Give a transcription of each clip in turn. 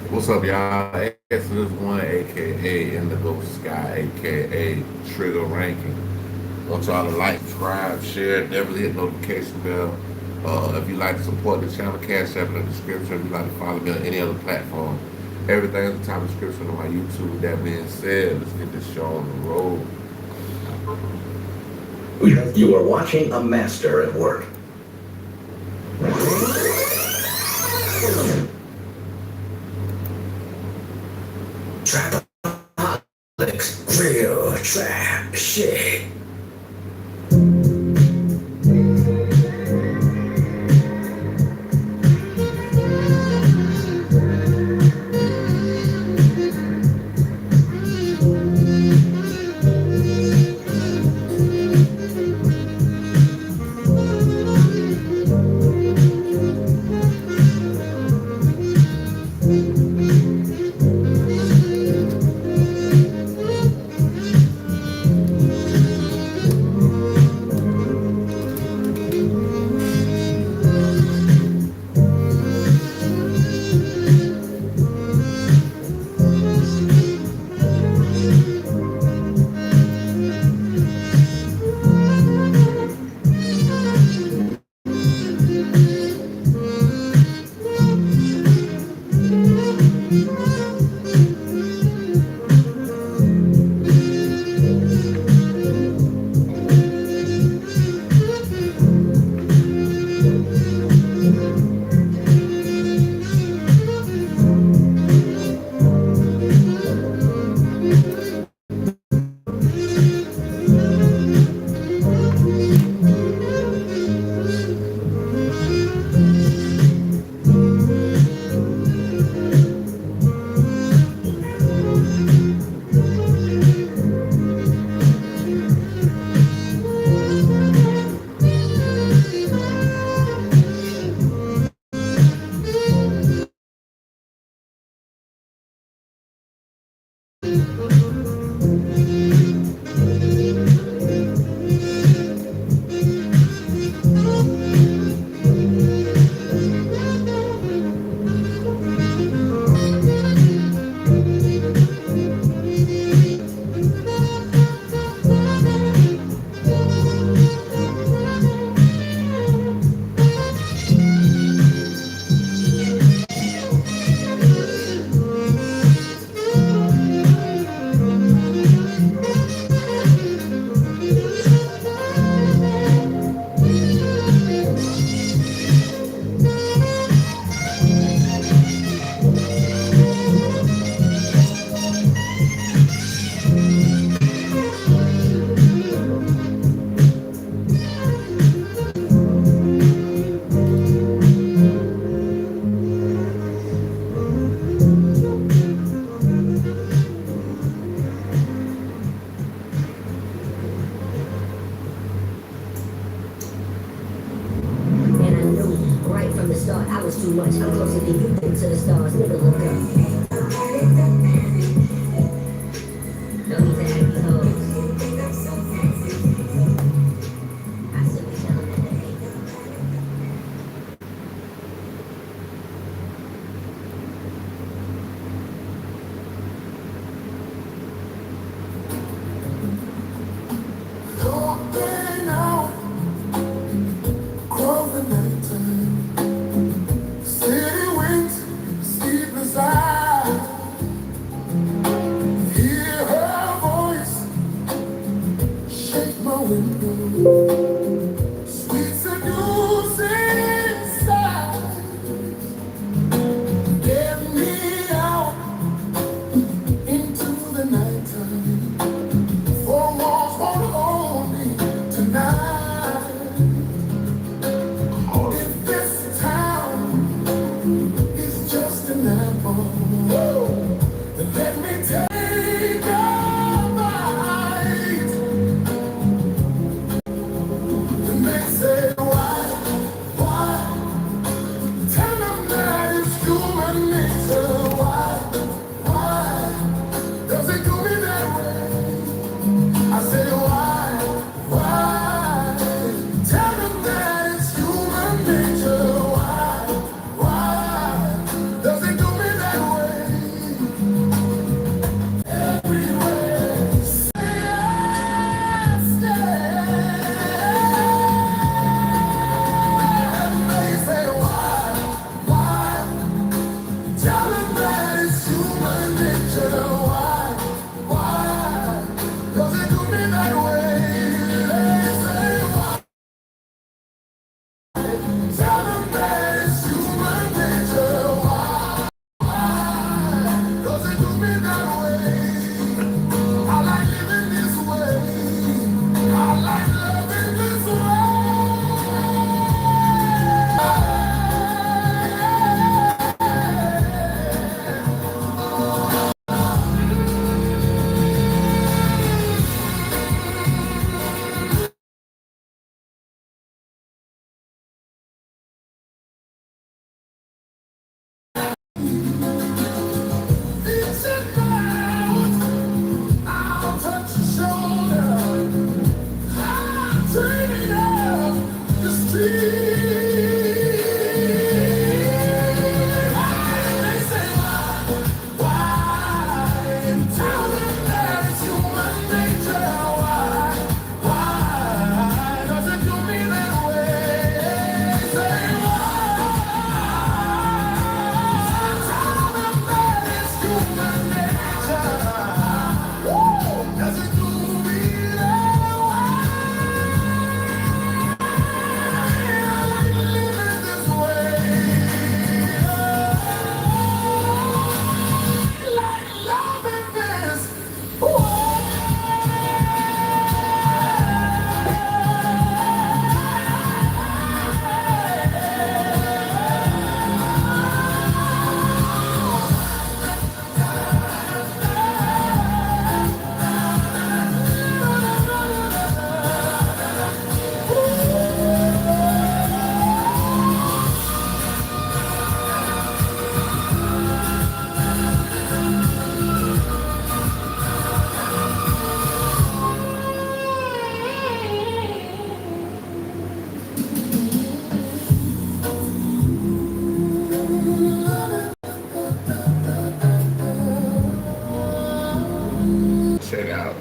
What's up, y'all? Exodus One, aka Indigo Sky, aka Trigger Ranking. Want y'all to like, subscribe, share, definitely hit notification bell. If you like to support the channel, cash app in the description. If you like to follow me on any other platform, everything's in the top description on my YouTube. With that being said, let's get this show on the road. You are watching a master at work. Trapaholics, real trap shit. I was too much. I'm closer than you been to the stars. Nigga, look up. No need to act these hoes. I still be telling that they hate them. Open out, close the nighttime. City winds, sleepless eyes. Hear her voice, shake my window. Sweet seducing sighs. Get me out into the nighttime. Four walls won't hold me tonight. If this town is just an apple, then let me take a bite. And they say, why? Tell them that it's human nature. Why does it do me that way? I say why? Tell them that it's human nature. Why does it do me that way?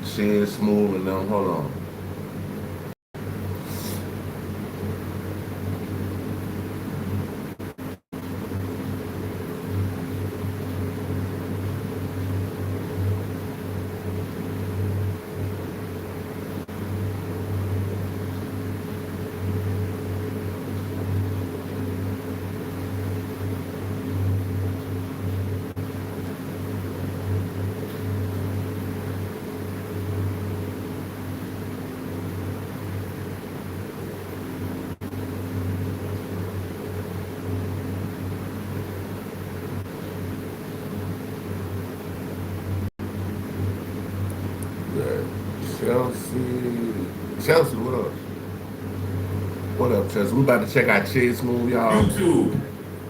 Shed Smooth and them. Hold on. Chelsea, what up? What up, Chelsea? We about to check out Shed Smooth, y'all. YouTube,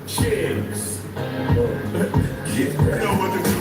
chicks. You know what to do,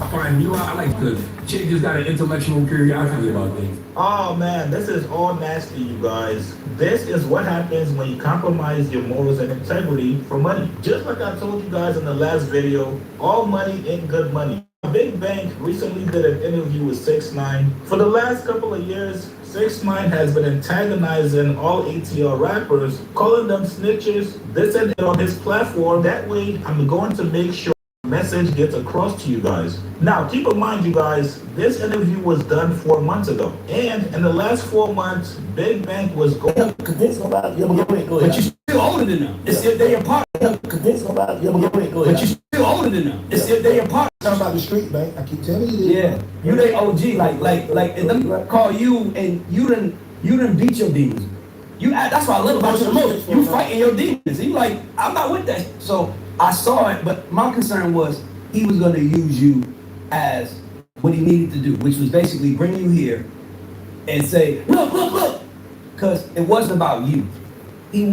I find you I like because chick just got an intellectual curiosity about things. Oh man, this is all nasty, you guys. This is what happens when you compromise your morals and integrity for money. Just like I told you guys in the last video, all money ain't good money. Big Bank recently did an interview with 6ix9ine. For the last couple of years, 6ix9ine has been antagonizing all ATL rappers, calling them snitches, this and that on his platform. That way, I'm going to make sure the message gets across to you guys. Now, keep in mind, you guys, this interview was done 4 months ago. And in the last 4 months, Big Bank was going... Convince about it. But you still older than them. It's if they apart. Convince about it. But you still older than them. It's if they apart. Talking about the street, man. I keep telling you this. Yeah, you they OG. Like, and them call you and you done beat your demons. That's what I love about you the most. You fighting your demons. You like, I'm not with that. So I saw it, but my concern was he was going to use you as what he needed to do, which was basically bring you here and say, look, because it wasn't about you. He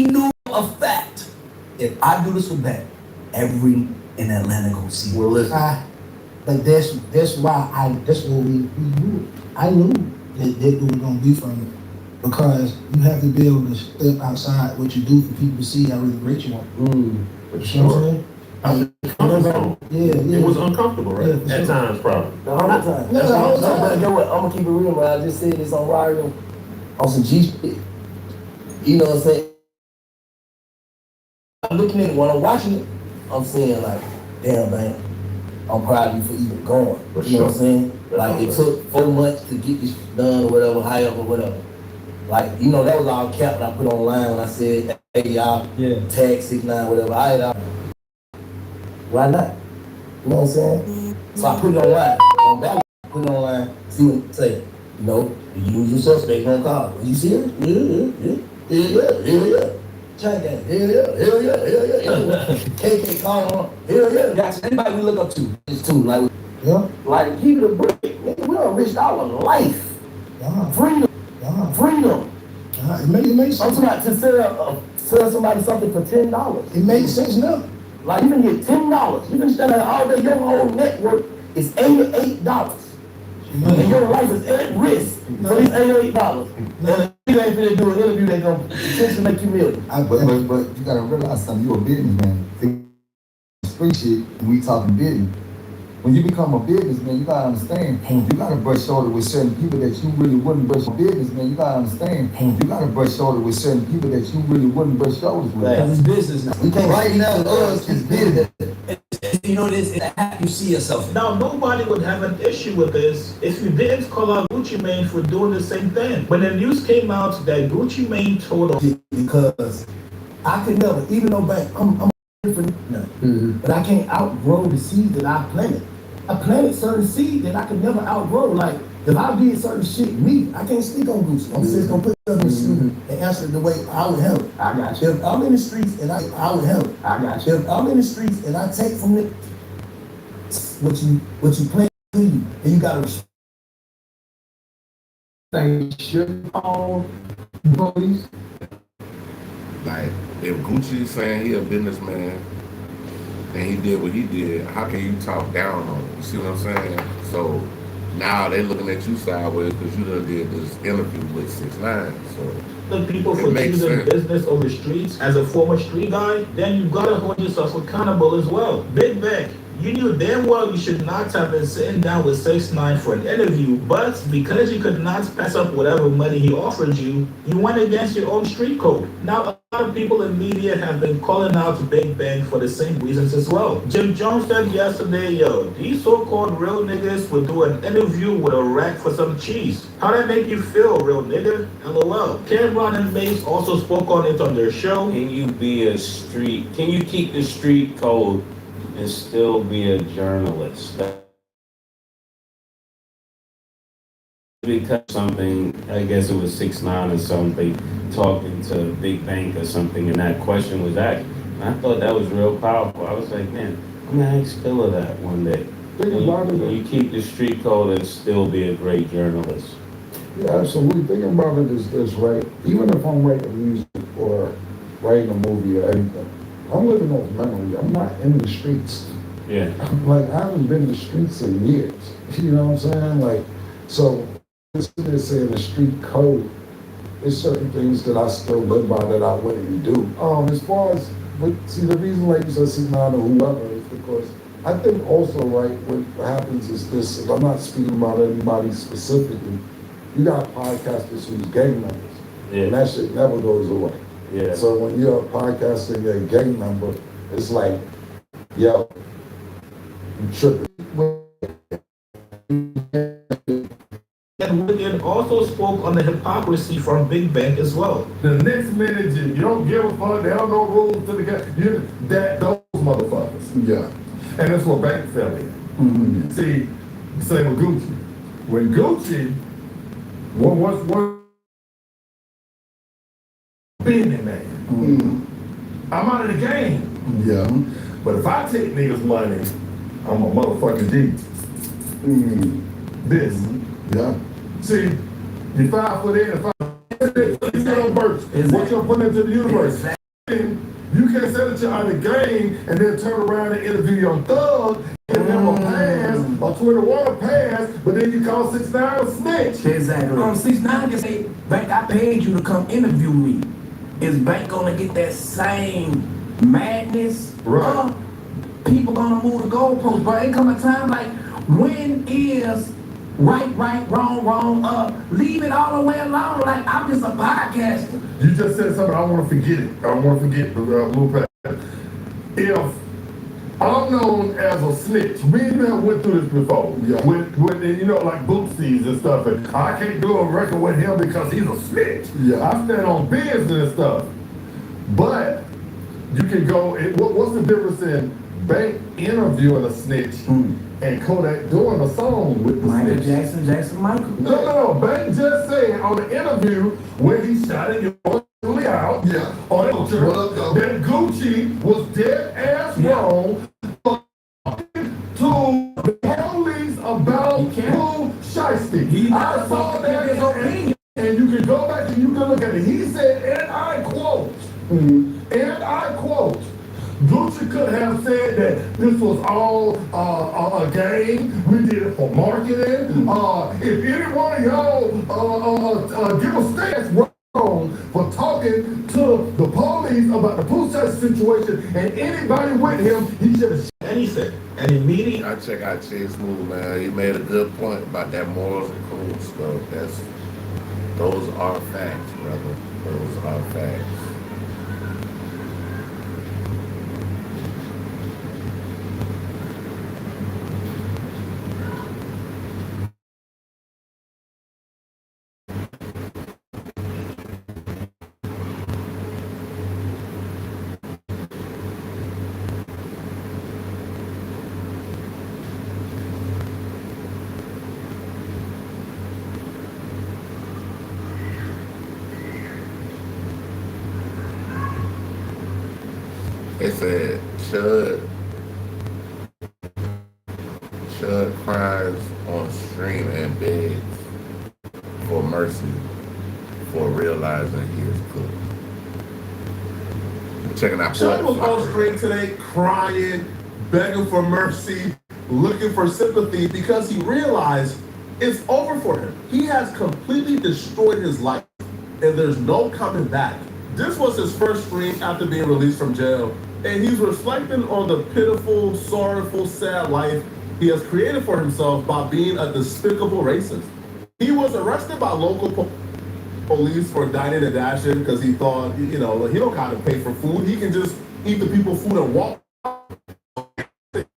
knew a fact. If I do this with that, every in Atlanta gonna see. Well, listen. But that's why that's what we knew. I knew that was gonna be from it. Because you have to be able to step outside what you do for people to see how really great you are. For You know what I'm saying? Uncomfortable. Yeah. It was uncomfortable, right? Yeah, for At sure. times, probably. The whole time. No, the whole time. But you know what? I'm gonna keep it real, man. I just said this on radio, on some G shit. You know what I'm saying? I'm looking at it when I'm watching it. I'm saying like, damn man, I'm proud of you for even going. For You know what I'm sure. saying? Like it took 4 months to get this done or whatever, however, whatever. Like, you know, that was all cap that I put online when I said, hey y'all, tag 6ix9ine, whatever. Why not? You know what I'm saying? So I put it online. On back, put it online, see what it say. You know, the usual suspect gonna call. Are you serious? Yeah. Check that. Hell yeah. KK calling on. Hell yeah. That's anybody we look up to. It's too, like, Yeah. like, keep it a break. Nigga, we done risked our life. Yeah. Freedom. It makes I'm sense. talking about to sell somebody something for $10. It makes sense now. Like, you can get $10. You can stand there all day, your whole network is $88. And your life is at risk for these $88. And if you ain't finna do an interview, they gonna potentially make you million. But you gotta realize something. You a businessman. Street shit. We talking business. When you become a businessman, you gotta understand. You gotta brush shoulders with certain people that you really wouldn't brush. Businessman, you gotta understand. You gotta brush shoulders with certain people that you really wouldn't brush shoulders with. Because it's business now. We can't right now. Us is business. You know this, it's a you see yourself in. Now, nobody would have an issue with this if you didn't call out Gucci Mane for doing the same thing. When the news came out that Gucci Mane told him, Because I could never, even though I'm different, but I can't outgrow the seeds that I planted. I planted certain seeds that I could never outgrow. Like, if I did certain shit, I can't speak on Gucci. I'm just gonna put stuff in the street and answer it the way I would handle it. I got you. If I'm in the streets and I would handle it. I got you. If I'm in the streets and I take from it what you plant to you, and you gotta respect. Should all employees. Like, if Gucci is saying he a businessman and he did what he did, how can you talk down on him? You see what I'm saying? So now they looking at you sideways because you done did this interview with 6ix9ine. So the people It for makes choosing sense. business over streets as a former street guy, then you gotta hold yourself accountable as well. Big Bank, You knew damn well you should not have been sitting down with 6ix9ine for an interview, but because you could not pass up whatever money he offered you, you went against your own street code. Now, a lot of people in media have been calling out Big Bang for the same reasons as well. Jim Jones said yesterday, yo, these so-called real niggas would do an interview with a rack for some cheese. How that make you feel, real nigga? LOL. Cameron and Mace also spoke on it on their show. Can you keep the street code and still be a journalist? Because something, I guess it was 6ix9ine or something, talking to Big Bang or something, and that question was asked. And I thought that was real powerful. I was like, man, I'm gonna ask Phil that one day. Can you keep the street code and still be a great journalist? Yeah, absolutely. Thinking about it is this, right? Even if I'm writing music or writing a movie or anything, I'm living off memory. I'm not in the streets. Yeah. Like, I haven't been in the streets in years. You know what I'm saying? Like, so, they're saying the street code, there's certain things that I still live by that I wouldn't do. As far as, but see, the reason, like you said, 6ix9ine or whoever, is because I think also, right, what happens is this, and I'm not speaking about anybody specifically, you got podcasters who's gang members. Yeah. And that shit never goes away. Yeah. So when you're a podcaster and you're a gang member, it's like, yo, you tripping. And Wicked also spoke on the hypocrisy from Big Bang as well. The next minute, you don't give a fuck. There are no rules to the game. Those motherfuckers. Yeah. And that's what Bank fell in. Mm-hmm. See, same with Gucci. When Gucci, what being man? Mm-hmm. I'm out of the game. Yeah. But if I take niggas' money, I'm a motherfucking G. Mm-hmm. This. Yeah. See, you 5 foot in and 5 foot in, you don't burst. What you're putting into the universe. You can't say that you're out of the game and then turn around and interview your thug and have a pass, a 21 pass, but then you call 6ix9ine a snitch. Exactly. 6ix9ine can say, Bank, I paid you to come interview me. Is Bank gonna get that same madness? Right. People gonna move the goalposts, but ain't come a time like, when is right, wrong, leave it all the way alone. Like, I'm just a podcaster. You just said something, I want to forget it. I want to forget the blue pass. If I'm known as a snitch, me and you have went through this before. Yeah. With you know, like Bootsy's and stuff, and I can't do a record with him because he's a snitch. Yeah. I stand on business and stuff. But you can go, what's the difference in Bank interviewing a snitch and Kodak doing a song with the Michael snitch? Jackson Michael. No. Bank just said on the interview when he shouted your out on the culture that Gucci was dead ass wrong to the police about who shiesty. I saw that and you can go back and you can look at it. He said, and I quote, Gucci could have said that this was all a game. We did it for marketing. If any one of y'all give a stance wrong for talking to the police about the Push situation and anybody with him, he should have Anything. And immediately, I check out Chase Smooth, man. He made a good point about that morals and cool stuff. Those are facts, brother. Those are facts. It said, Chud cries on stream and begs for mercy for realizing he is cooked. Checking out Chud was on screen today crying, begging for mercy, looking for sympathy because he realized it's over for him. He has completely destroyed his life and there's no coming back. This was his first stream after being released from jail. and he's reflecting on the pitiful, sorrowful, sad life he has created for himself by being a despicable racist. He was arrested by local police for dining and dashing because he thought, he don't gotta pay for food. He can just eat the people's food and walk.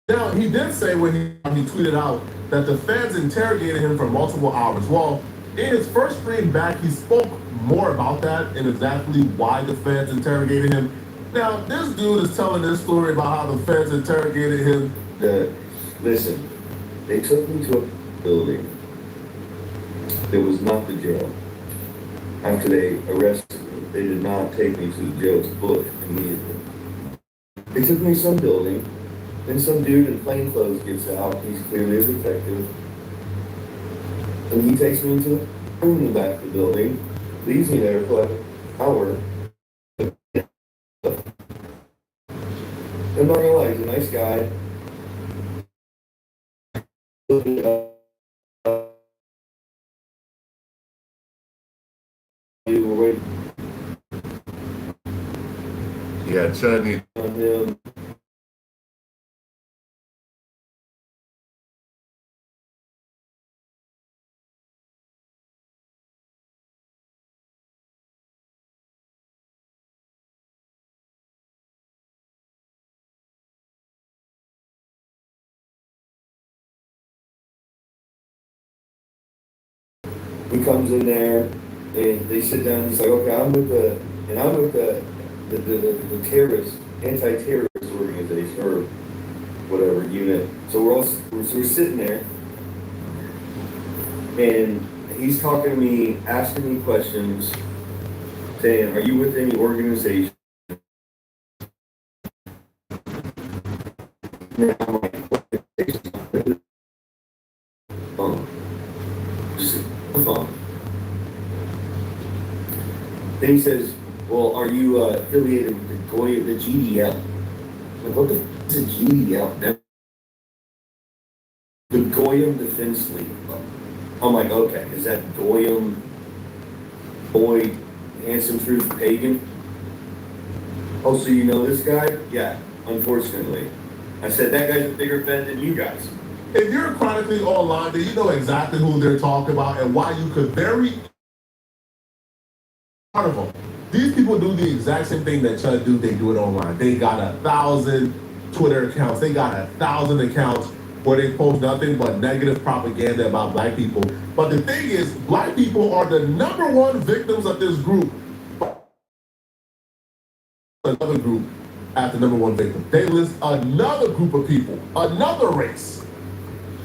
Now, he did say when he tweeted out that the feds interrogated him for multiple hours. Well, in his first stream back, he spoke more about that and exactly why the feds interrogated him. Now, this dude is telling this story about how the feds interrogated him. Listen, they took me to a building. It was not the jail. After they arrested me, they did not take me to the jail to book immediately. They took me to some building. Then some dude in plain clothes gets out. He's clearly a detective. And he takes me into the room in the back of the building, leaves me there for like an hour. I'm not gonna lie, he's a nice guy. Yeah, Chudney. On him. He comes in there and they sit down. He's like, okay, I'm with the terrorist, anti-terrorist organization or whatever unit. So we're sitting there, and he's talking to me, asking me questions, saying, "Are you with any organization?" And I'm like, Then he says, well, are you affiliated with the GDL? I'm like, what the f is a GDL? The Goyim Defense League. I'm like, okay, is that Goyim, boy, handsome truth pagan? Oh, so you know this guy? Yeah, unfortunately. I said, that guy's a bigger fan than you guys. If you're chronically online, then you know exactly who they're talking about and why you could very carnival. These people do the exact same thing that Chud do. They do it online. They got 1,000 Twitter accounts. They got 1,000 accounts where they post nothing but negative propaganda about black people. But the thing is, black people are the #1 victims of this group. Another group at the #1 victim. They list another group of people, another race,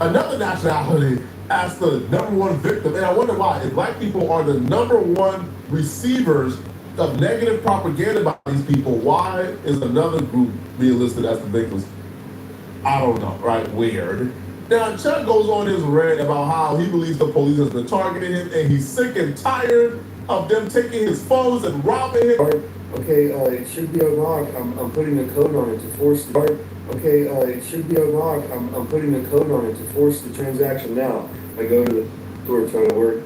another nationality as the #1 victim. And I wonder why. If black people are the #1 receivers of negative propaganda about these people, why is another group being listed as the victims? I don't know, right? Weird. Now, Chud goes on his rant about how he believes the police has been targeting him and he's sick and tired of them taking his phones and robbing him. Okay, it should be unlocked. I'm putting a code on it to force the... Okay, it should be unlocked. I'm putting a code on it to force the transaction now. I go to the door trying to work.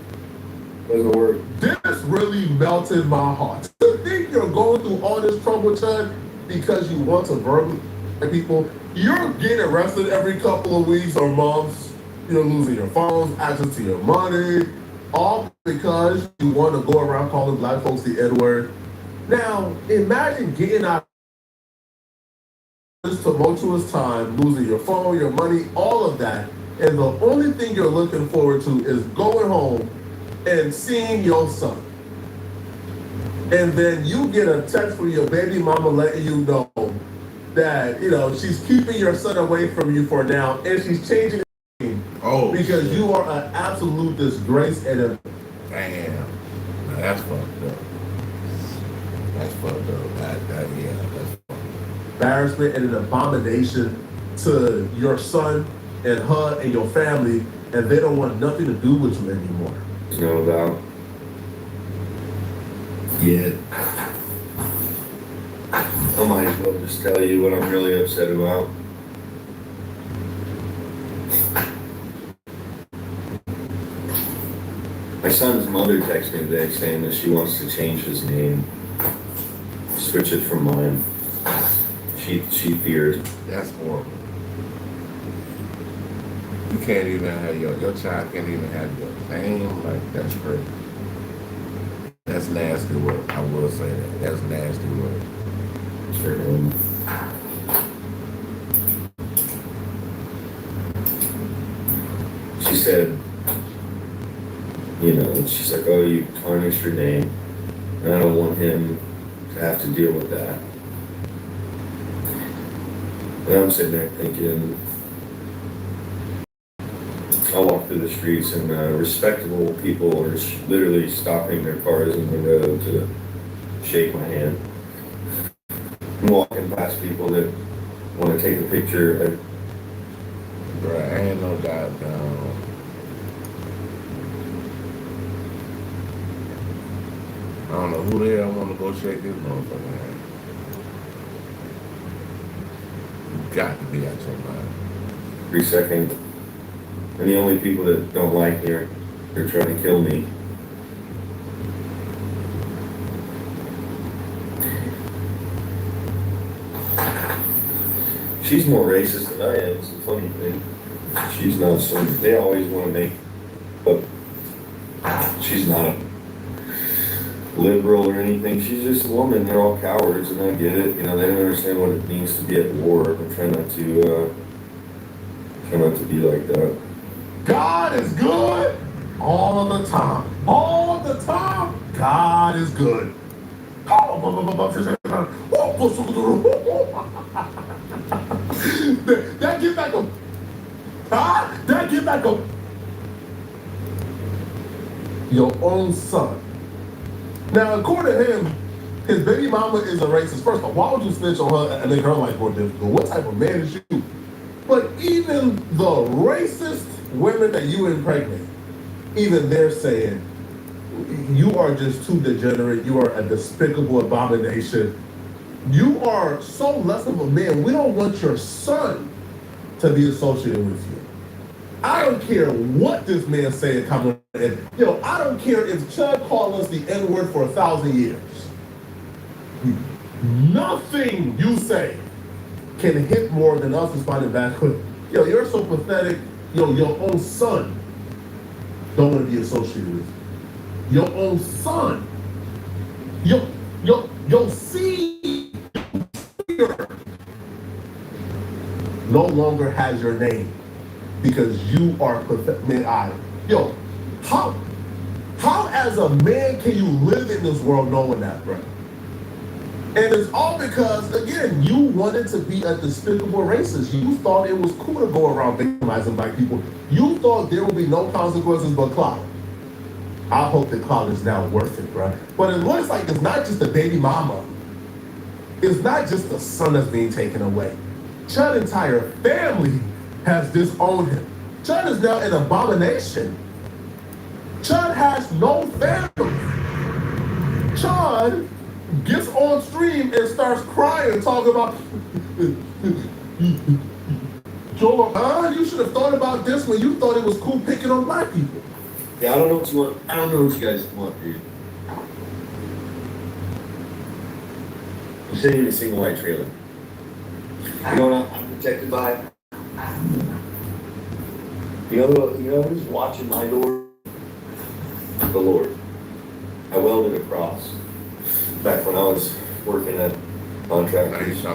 Doesn't work. This really melted my heart. To think you're going through all this trouble, Chud, because you want to verbally people. You're getting arrested every couple of weeks or months. You're losing your phones, access to your money, all because you want to go around calling black folks the N-word. Now, imagine getting out of this tumultuous time, losing your phone, your money, all of that, and the only thing you're looking forward to is going home and seeing your son. And then you get a text from your baby mama letting you know that, she's keeping your son away from you for now, and she's changing his name. Oh, because shit. you are an absolute disgrace and a... Damn. Now, that's fucked up. That's fucked up. That's fucked up. Embarrassment and an abomination to your son and her and your family, and they don't want nothing to do with you anymore. No doubt. Yeah. I might as well just tell you what I'm really upset about. My son's mother texted me today saying that she wants to change his name, switch it from mine. She she fears. That's horrible. You can't even have your child can't even have your name. Like, that's crazy. That's nasty work. I will say that. That's nasty work. Sure. She said, you know, she's like, oh, you tarnished your name, and I don't want him to have to deal with that. And I'm sitting there thinking, I walk through the streets and respectable people are literally stopping their cars in the road to shake my hand. I'm walking past people that want to take a picture. Bruh, ain't no goddamn. I don't know who the hell want to go shake this motherfucker hand. You got to be out your mind. 3 seconds. And the only people that don't like me are they're trying to kill me. She's more racist than I am. It's the funny thing. She's not so. They always want to make, but she's not a liberal or anything. She's just a woman. They're all cowards, and I get it. You know, they don't understand what it means to be at war. I'm trying not to be like that. God is good all of the time. All the time, God is good. That get back up. That get back up. Your own son. Now, according to him, his baby mama is a racist. First of all, why would you snitch on her and make her life more difficult? What type of man is you? But even the racist women that you impregnate, even they're saying, you are just too degenerate. You are a despicable abomination. You are so less of a man. We don't want your son to be associated with you. I don't care what this man said coming in. I don't care if Chud called us the N-word for 1,000 years. Nothing you say can hit more than us responding back. You're so pathetic. Your own son don't want to be associated with you. Your own son. Your seed no longer has your name because you are pathetic. Man, how as a man can you live in this world knowing that, bro? And it's all because, again, you wanted to be a despicable racist. You thought it was cool to go around victimizing black people. You thought there would be no consequences but clout. I hope the clout is now worth it, bro. But it looks like it's not just the baby mama. It's not just the son that's being taken away. Chud's entire family has disowned him. Chud is now an abomination. Chud has no family. Chud gets on stream and starts crying, talking about, Joel, you should have thought about this when you thought it was cool picking on black people. Yeah, I don't know what you want. I don't know what you guys want, dude. I'm sitting in a single white trailer. You know what I'm protected by? You know who's watching my door? The Lord. I welded a cross. Back when I was working at contractors. I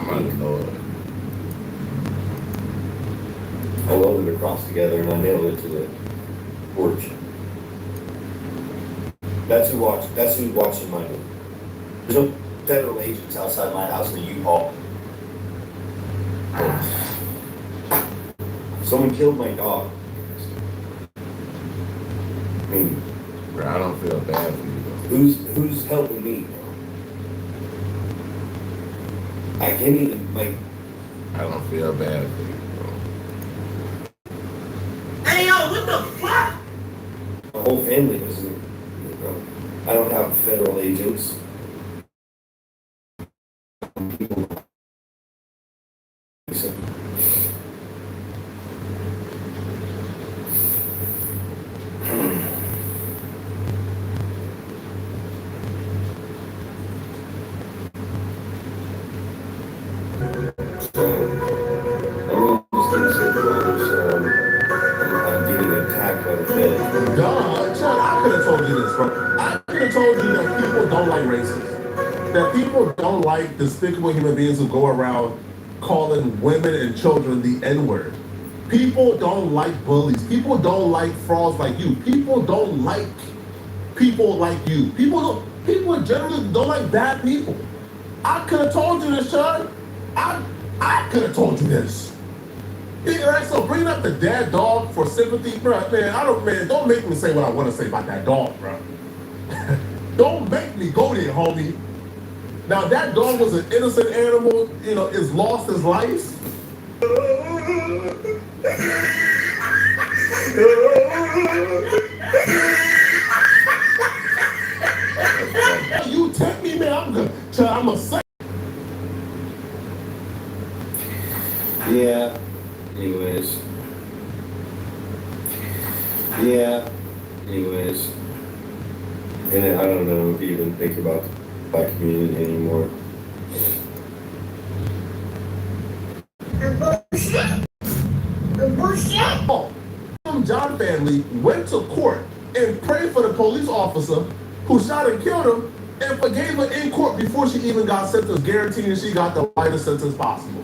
welded a cross together and I nailed it to the porch. That's who's watching my door. There's no federal agents outside my house in the U-Haul. Someone killed my dog. I mean, bro, I don't feel bad for you though. Who's helping me? I can't even, like... I don't feel bad for you, bro. Hey, yo, what the fuck? My whole family doesn't, I don't have federal agents. act like that. John, I could have told you this, bro. I could have told you that people don't like racists. That people don't like despicable human beings who go around calling women and children the N-word. People don't like bullies. People don't like frauds like you. People don't like people like you. People generally don't like bad people. I could have told you this, Sean. I could have told you this. Yeah, right, so bringing up the dead dog for sympathy, bro, man, don't make me say what I want to say about that dog, bro. Don't make me go there, homie. Now, that dog was an innocent animal, is lost his life. You take me, man, I'm a say. Yeah. Anyways. Yeah. Anyways. And I don't know if you even think about the black community anymore. John family went to court and prayed for the police officer who shot and killed him and forgave her in court before she even got sentenced, guaranteeing she got the lightest sentence possible.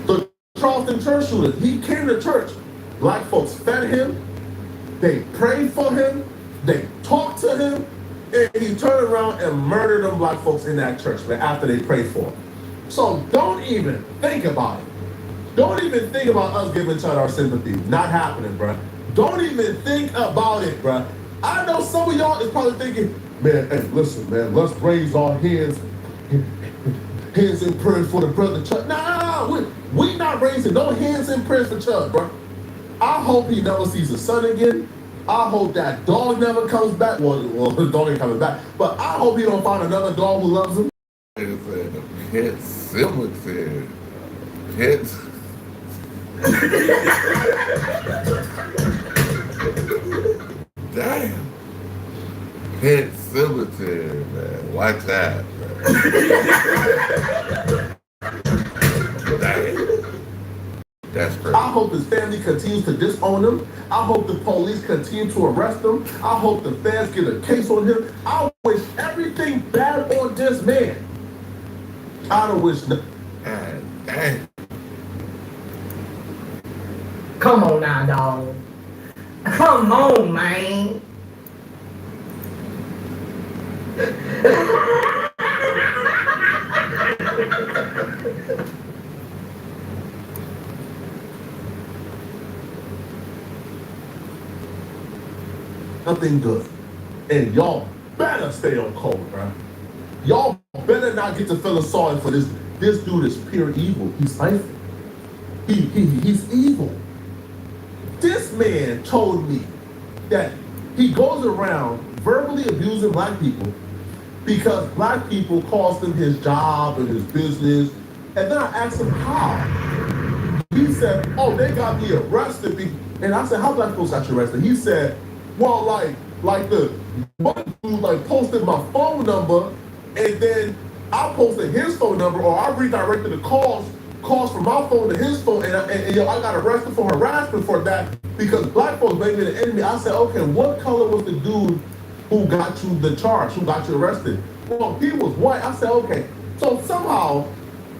The Charleston church shooter, he came to church. Black folks fed him, they prayed for him, they talked to him, and he turned around and murdered them black folks in that church after they prayed for him. So don't even think about it. Don't even think about us giving each other our sympathy. Not happening, bruh. Don't even think about it, bruh. I know some of y'all is probably thinking, man, hey, listen, man, let's raise our hands in prayer for the brother Chuck. Nah, we not raising no hands in prayer for Chuck, bruh. I hope he never sees his son again. I hope that dog never comes back. Well, the dog ain't coming back. But I hope he don't find another dog who loves him. The pet cemetery. Pets. Damn. Pet cemetery, man. Watch out, man. Damn. That's crazy. I hope his family continues to disown him. I hope the police continue to arrest him. I hope the feds get a case on him. I wish everything bad on this man. I don't wish no. Damn. Come on now, dog. Come on, man. Nothing good. And y'all better stay on code, bro. Y'all better not get to feeling sorry for this. This dude is pure evil. He's spiteful. He's evil. This man told me that he goes around verbally abusing black people because black people cost him his job and his business. And then I asked him how. He said, oh, they got me arrested. And I said, how black folks got you arrested? He said, well, like the one dude posted my phone number, and then I posted his phone number, or I redirected the calls from my phone to his phone, and I got arrested for harassment for that because black folks made me the enemy. I said, okay, what color was the dude who got you the charge, who got you arrested? Well, he was white. I said, okay, so somehow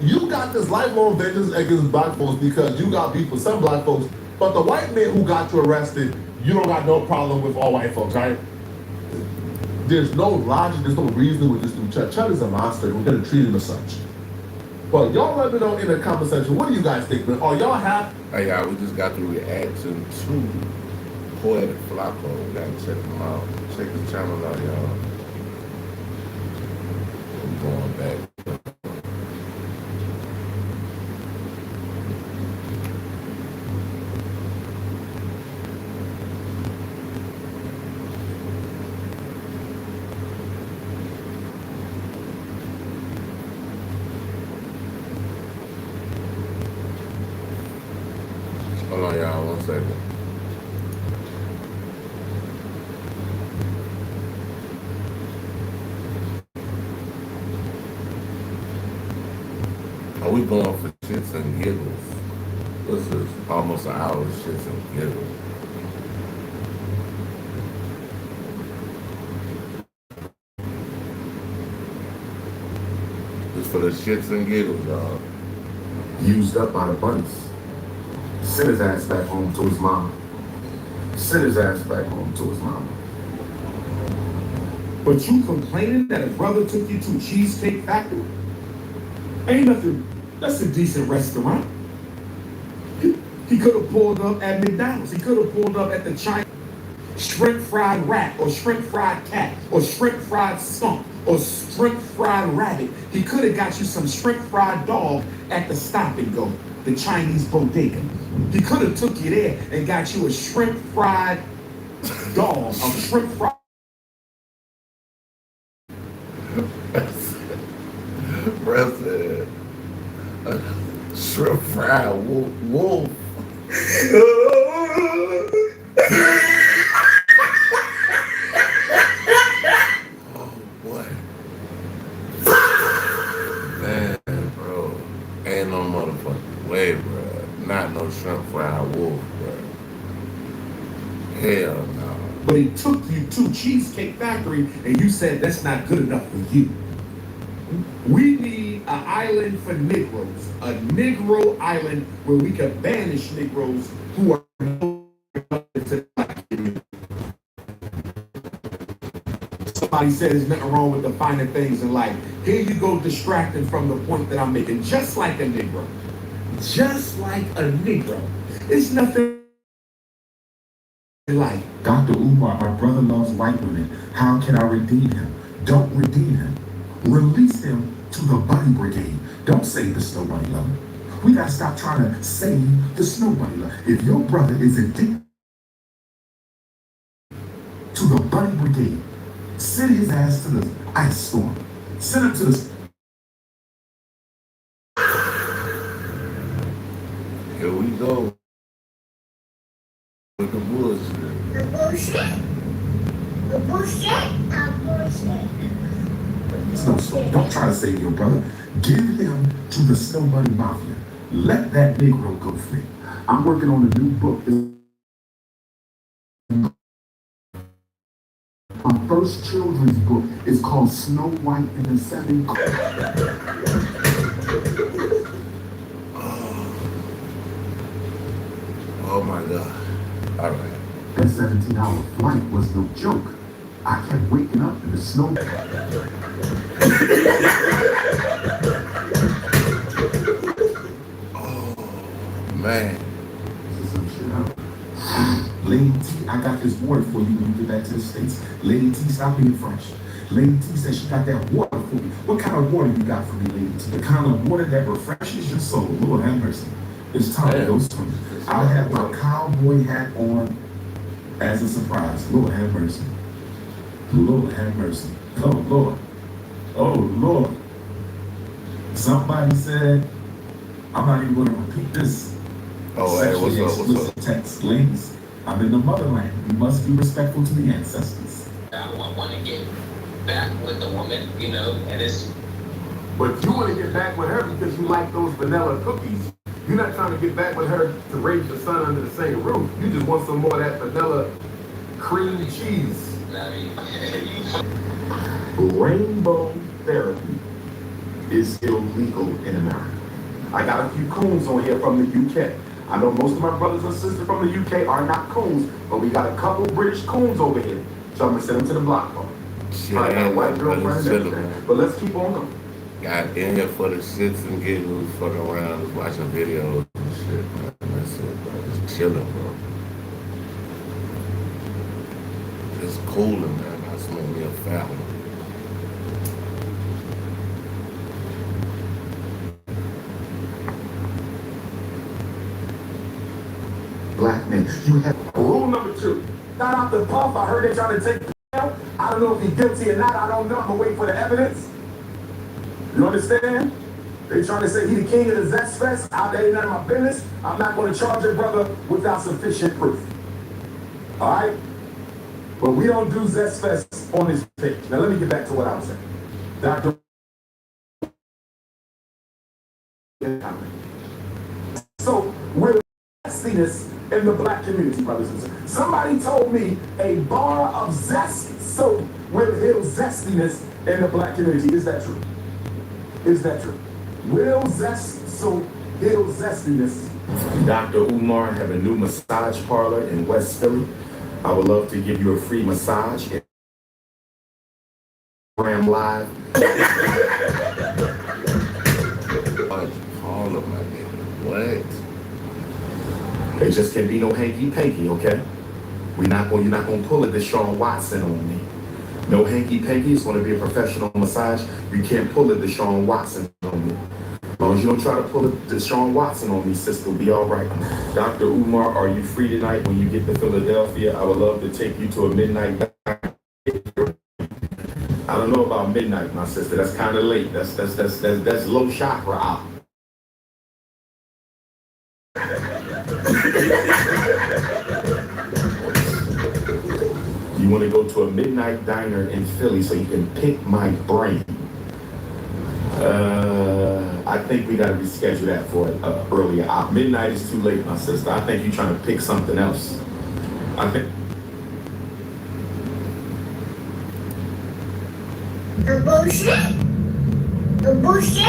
you got this lifelong vengeance against black folks because you got beef with some black folks, but the white man who got you arrested, you don't got no problem with all white folks, right? There's no logic, there's no reason with this dude. Chud is a monster. We're gonna treat him as such. But y'all let me know in the comment section, what do you guys think, man? Are y'all happy? Hey, y'all, we just got the reaction to Poetic Flacco. We gotta check him out. Check the channel out, y'all. I'm going back. Hold on, y'all, 1 second. Are we going for shits and giggles? This is almost an hour of shits and giggles. for the shits and giggles, dog. Used up by the bunnies. Send his ass back home to his mama. Send his ass back home to his mama. But you complaining that a brother took you to Cheesecake Factory? Ain't nothing, that's a decent restaurant. He could have pulled up at McDonald's. He could have pulled up at the China shrimp fried rat or shrimp fried cat or shrimp fried skunk or shrimp fried rabbit. He could have got you some shrimp fried dog at the Stop and Go, the Chinese bodega. He could have took you there and got you a shrimp fried dog, a shrimp fried. President, shrimp fried wolf. Oh boy, man, bro, ain't no motherfucking way, bro. Not no shrimp fried wolf, bro. Hell no. But he took you to Cheesecake Factory and you said that's not good enough for you. We need an island for Negroes, a Negro island where we can banish Negroes who are to black community. Somebody said there's nothing wrong with the finer things in life. Here you go distracting from the point that I'm making, just like a Negro. Just like a Negro. It's nothing like Dr. Umar, my brother loves white women. How can I redeem him? Don't redeem him. Release him to the Buddy Brigade. Don't save the Snow Bunny lover. We gotta stop trying to save the Snow Bunny lover. If your brother is addicted to the Buddy Brigade, send his ass to the ice storm. Send him to the... Here we go with the bullshit. The bullshit. The bullshit. The bullshit. So don't try to save your brother. Give him to the Snow Bunny Mafia. Let that Negro go free. I'm working on a new book. My first children's book is called Snow White and the Seven. Oh my God. All right. That 17-hour flight was no joke. I kept waking up in the snow. Oh man. Lady T, I got this water for you when you get back to the States. Lady T, stop being French. Lady T said she got that water for me. What kind of water you got for me, Lady T? The kind of water that refreshes your soul. Lord have mercy. It's time to go swimming. I have my cowboy hat on as a surprise. Lord have mercy. Lord have mercy. Oh Lord. Oh Lord. Somebody said, I'm not even going to repeat this. Oh, hey, what's up? Text, ladies, I'm in the motherland. You must be respectful to the ancestors. I want to get back with the woman, you know, and it's. But you want to get back with her because you like those vanilla cookies. You're not trying to get back with her to raise your son under the same roof. You just want some more of that vanilla cream cheese. Rainbow therapy is illegal in America. I got a few coons on here from the UK. I know most of my brothers and sisters from the UK are not coons, but we got a couple British coons over here. So I'm gonna send them to the block party. I got a white girlfriend and everything. But let's keep on going. Got in here for the shits and giggles, fucking around, just watching videos and shit, man. That's it, bro. Just chilling, bro. Just cooling, man. I smoke me a fat one. Black men, you have rule number 2. Not off the puff. I heard they trying to take the jail. I don't know if he's guilty or not. I don't know. I'm gonna wait for the evidence. You understand? They trying to say he the king of the Zest Fest. Out there, ain't none of my business. I'm not going to charge your brother without sufficient proof. All right? But we don't do Zest Fest on this page. Now let me get back to what I was saying. Dr. So we're zestiness in the black community, brothers and sisters. Somebody told me a bar of zest soap will heal zestiness in the black community. Is that true? Is that true? Real zest, so real zestiness. Dr. Umar have a new massage parlor in West Philly. I would love to give you a free massage. Instagram Live. All of my nigga. What? There just can't be no hanky-panky, okay? You're not gonna pull a Deshaun Watson on me. No hanky-panky. It's gonna be a professional massage. You can't pull a Deshaun Watson on me. As long as you don't try to pull a Deshaun Watson on me, sister, will be all right. Dr. Umar, are you free tonight when you get to Philadelphia? I would love to take you to a midnight. I don't know about midnight, my sister. That's kind of late. That's low chakra out. You want to go to a midnight diner in Philly so you can pick my brain. I think we got to reschedule that for earlier. Midnight is too late, my sister. I think you're trying to pick something else. I think. A bullshit. A bullshit. A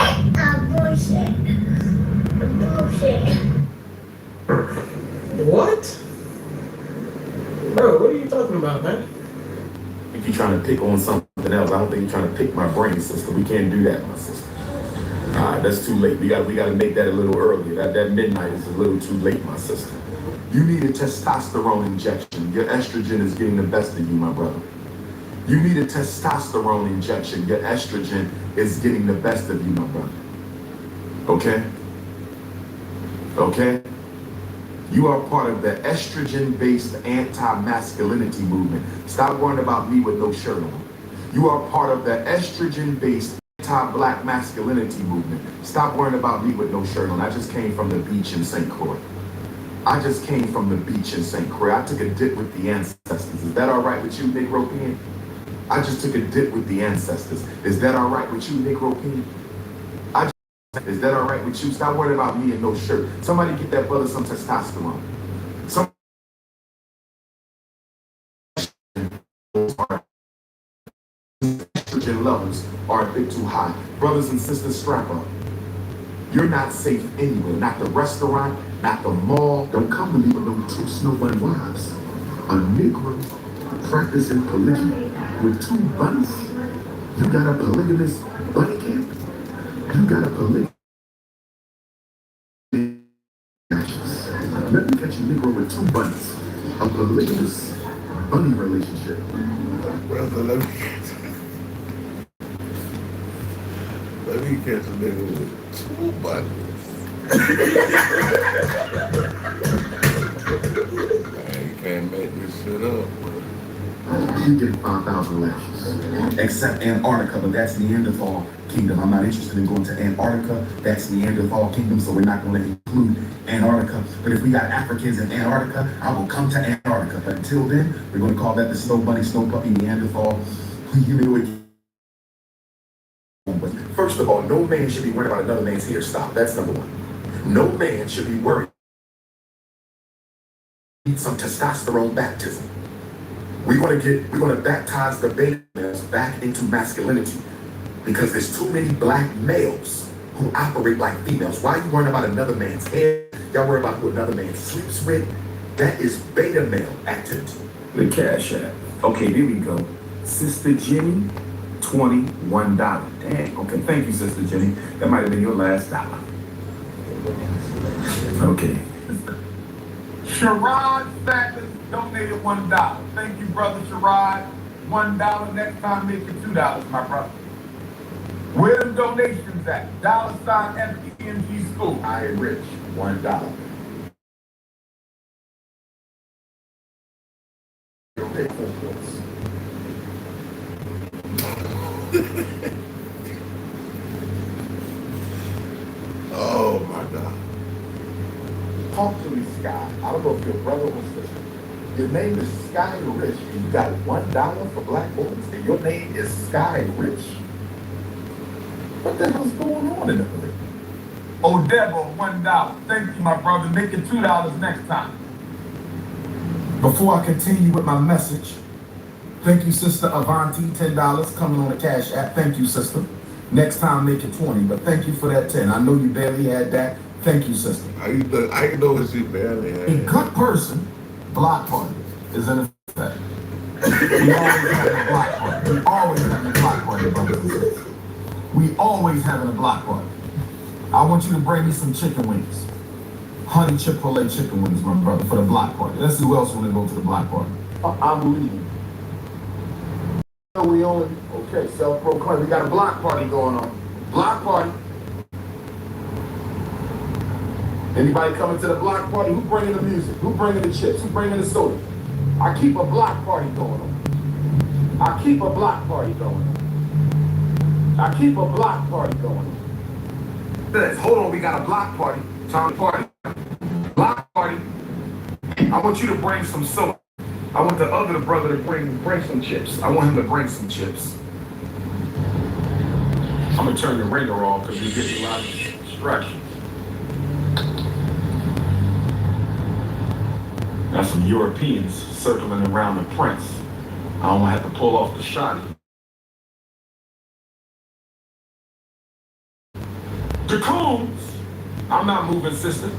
bullshit. A bullshit. What? Bro, what are you talking about, man? I think you're trying to pick on something else. I don't think you're trying to pick my brain, sister. We can't do that, my sister. That's too late. We got to make that a little earlier. That midnight is a little too late, my sister. You need a testosterone injection. Your estrogen is getting the best of you, my brother. You need a testosterone injection. Your estrogen is getting the best of you, my brother. Okay? Okay? You are part of the estrogen-based anti-masculinity movement. Stop worrying about me with no shirt on. You are part of the estrogen-based anti-black masculinity movement. Stop worrying about me with no shirt on. I just came from the beach in St. Croix. I took a dip with the ancestors. Is that all right with you, Negro Pen? I just took a dip with the ancestors. Is that all right with you, Negro Pen? Is that all right with you? Stop worrying about me and no shirt. Somebody get that brother some testosterone. Some estrogen levels are a bit too high. Brothers and sisters, strap up. You're not safe anywhere. Not the restaurant, not the mall. Don't come to me with no two snowbunny wives. A Negro practicing polygamy with 2 bunnies. You got a polygamous bunny camp? You got a polygamous. Let me catch a Negro with 2 bunnies. A polygamous bunny relationship. Brother, let me catch a nigga with 2 bunnies. Man, you can't make this shit up, bro. You get 5,000 lashes. Except Antarctica, but that's Neanderthal kingdom. I'm not interested in going to Antarctica. That's Neanderthal kingdom, so we're not going to include Antarctica. But if we got Africans in Antarctica, I will come to Antarctica. But until then, we're going to call that the snow bunny, snow puppy, Neanderthal. First of all, no man should be worried about another man's hairstyle. That's number one. No man should be worried. Need some testosterone baptism. We're gonna baptize the beta males back into masculinity because there's too many black males who operate like females. Why are you worrying about another man's hair? Y'all worry about who another man sleeps with? That is beta male activity. The Cash App. Okay, here we go. Sister Jenny, $21. Dang, okay, thank you, Sister Jenny. That might have been your last dollar. Okay. Sherrod Sackers donated $1. Thank you, brother Sherrod. $1. Next time, make it $2, my brother. Where them donations at? $FENG School. I am rich. $1. Okay, Oh my God. Talk to me, Sky. I don't know if your brother or sister. Your name is Sky Rich, and you got $1 for black boys, and your name is Sky Rich? What the hell's going on in the hood? Odebo, $1. Thank you, my brother. Make it $2 next time. Before I continue with my message, thank you, Sister Avanti, $10 coming on the Cash App. Thank you, sister. Next time, make it 20. But thank you for that 10. I know you barely had that. Thank you, sister. How you know what you barely had? A good person, block party is in effect. We always having a block party. We always having a block party, brothers and sisters. We always having a block party. I want you to bring me some chicken wings. Honey Chick-fil-A chicken wings, my brother, for the block party. Let's see who else want to go to the block party. I'm leaving. Are we on? Okay, self-proclaimed. We got a block party going on. Block party. Anybody coming to the block party? Who bringing the music? Who bringing the chips? Who bringing the soda? I keep a block party going on. I keep a block party going on. I keep a block party going on. Hold on, we got a block party. Time to party. Block party. I want you to bring some soda. I want the other brother to bring some chips. I want him to bring some chips. I'm gonna turn the ringer off because we get a lot of distractions. Got some Europeans circling around the prince. I don't have to pull off the shot. The coons! I'm not moving, sister.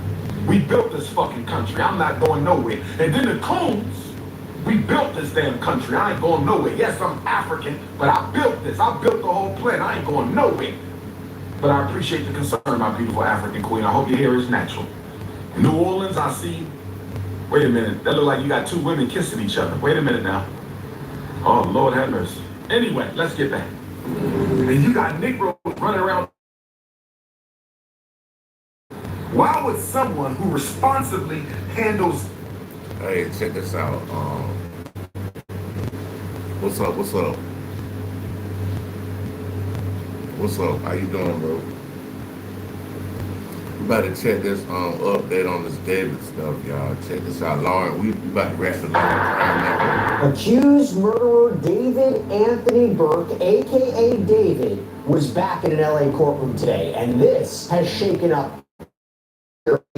We built this fucking country. I'm not going nowhere. And then the coons, we built this damn country. I ain't going nowhere. Yes, I'm African, but I built this. I built the whole planet. I ain't going nowhere. But I appreciate the concern, my beautiful African queen. I hope your hair is natural. In New Orleans, I see. Wait a minute. That look like you got two women kissing each other. Wait a minute now. Oh, Lord have mercy. Anyway, let's get back. And you got Negroes running around. Why would someone who responsibly handles... Hey, check this out. What's up? What's up? What's up? How you doing, bro? We about to check this update on this David stuff, y'all. Check this out, Lauren. We about to wrap the Lauren. Accused murderer David Anthony Burke, aka David, was back in an LA courtroom today, and this has shaken up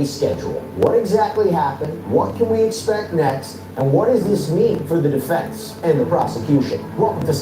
schedule. What exactly happened? What can we expect next? And what does this mean for the defense and the prosecution? Welcome to...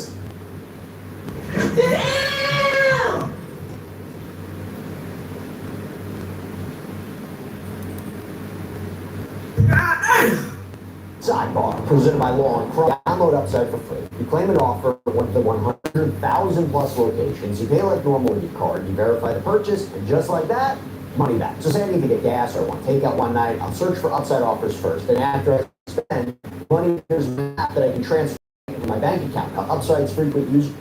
Sidebar, presented by Law and Crime. Download Upside for free. You claim an offer at one of the 100,000 plus locations. You pay like normal with your card. You verify the purchase, and just like that, money back. So say I need to get gas or I want takeout one night, I'll search for Upside offers first. And after I spend money, there's an app that I can transfer to my bank account. Now, Upside's frequent use.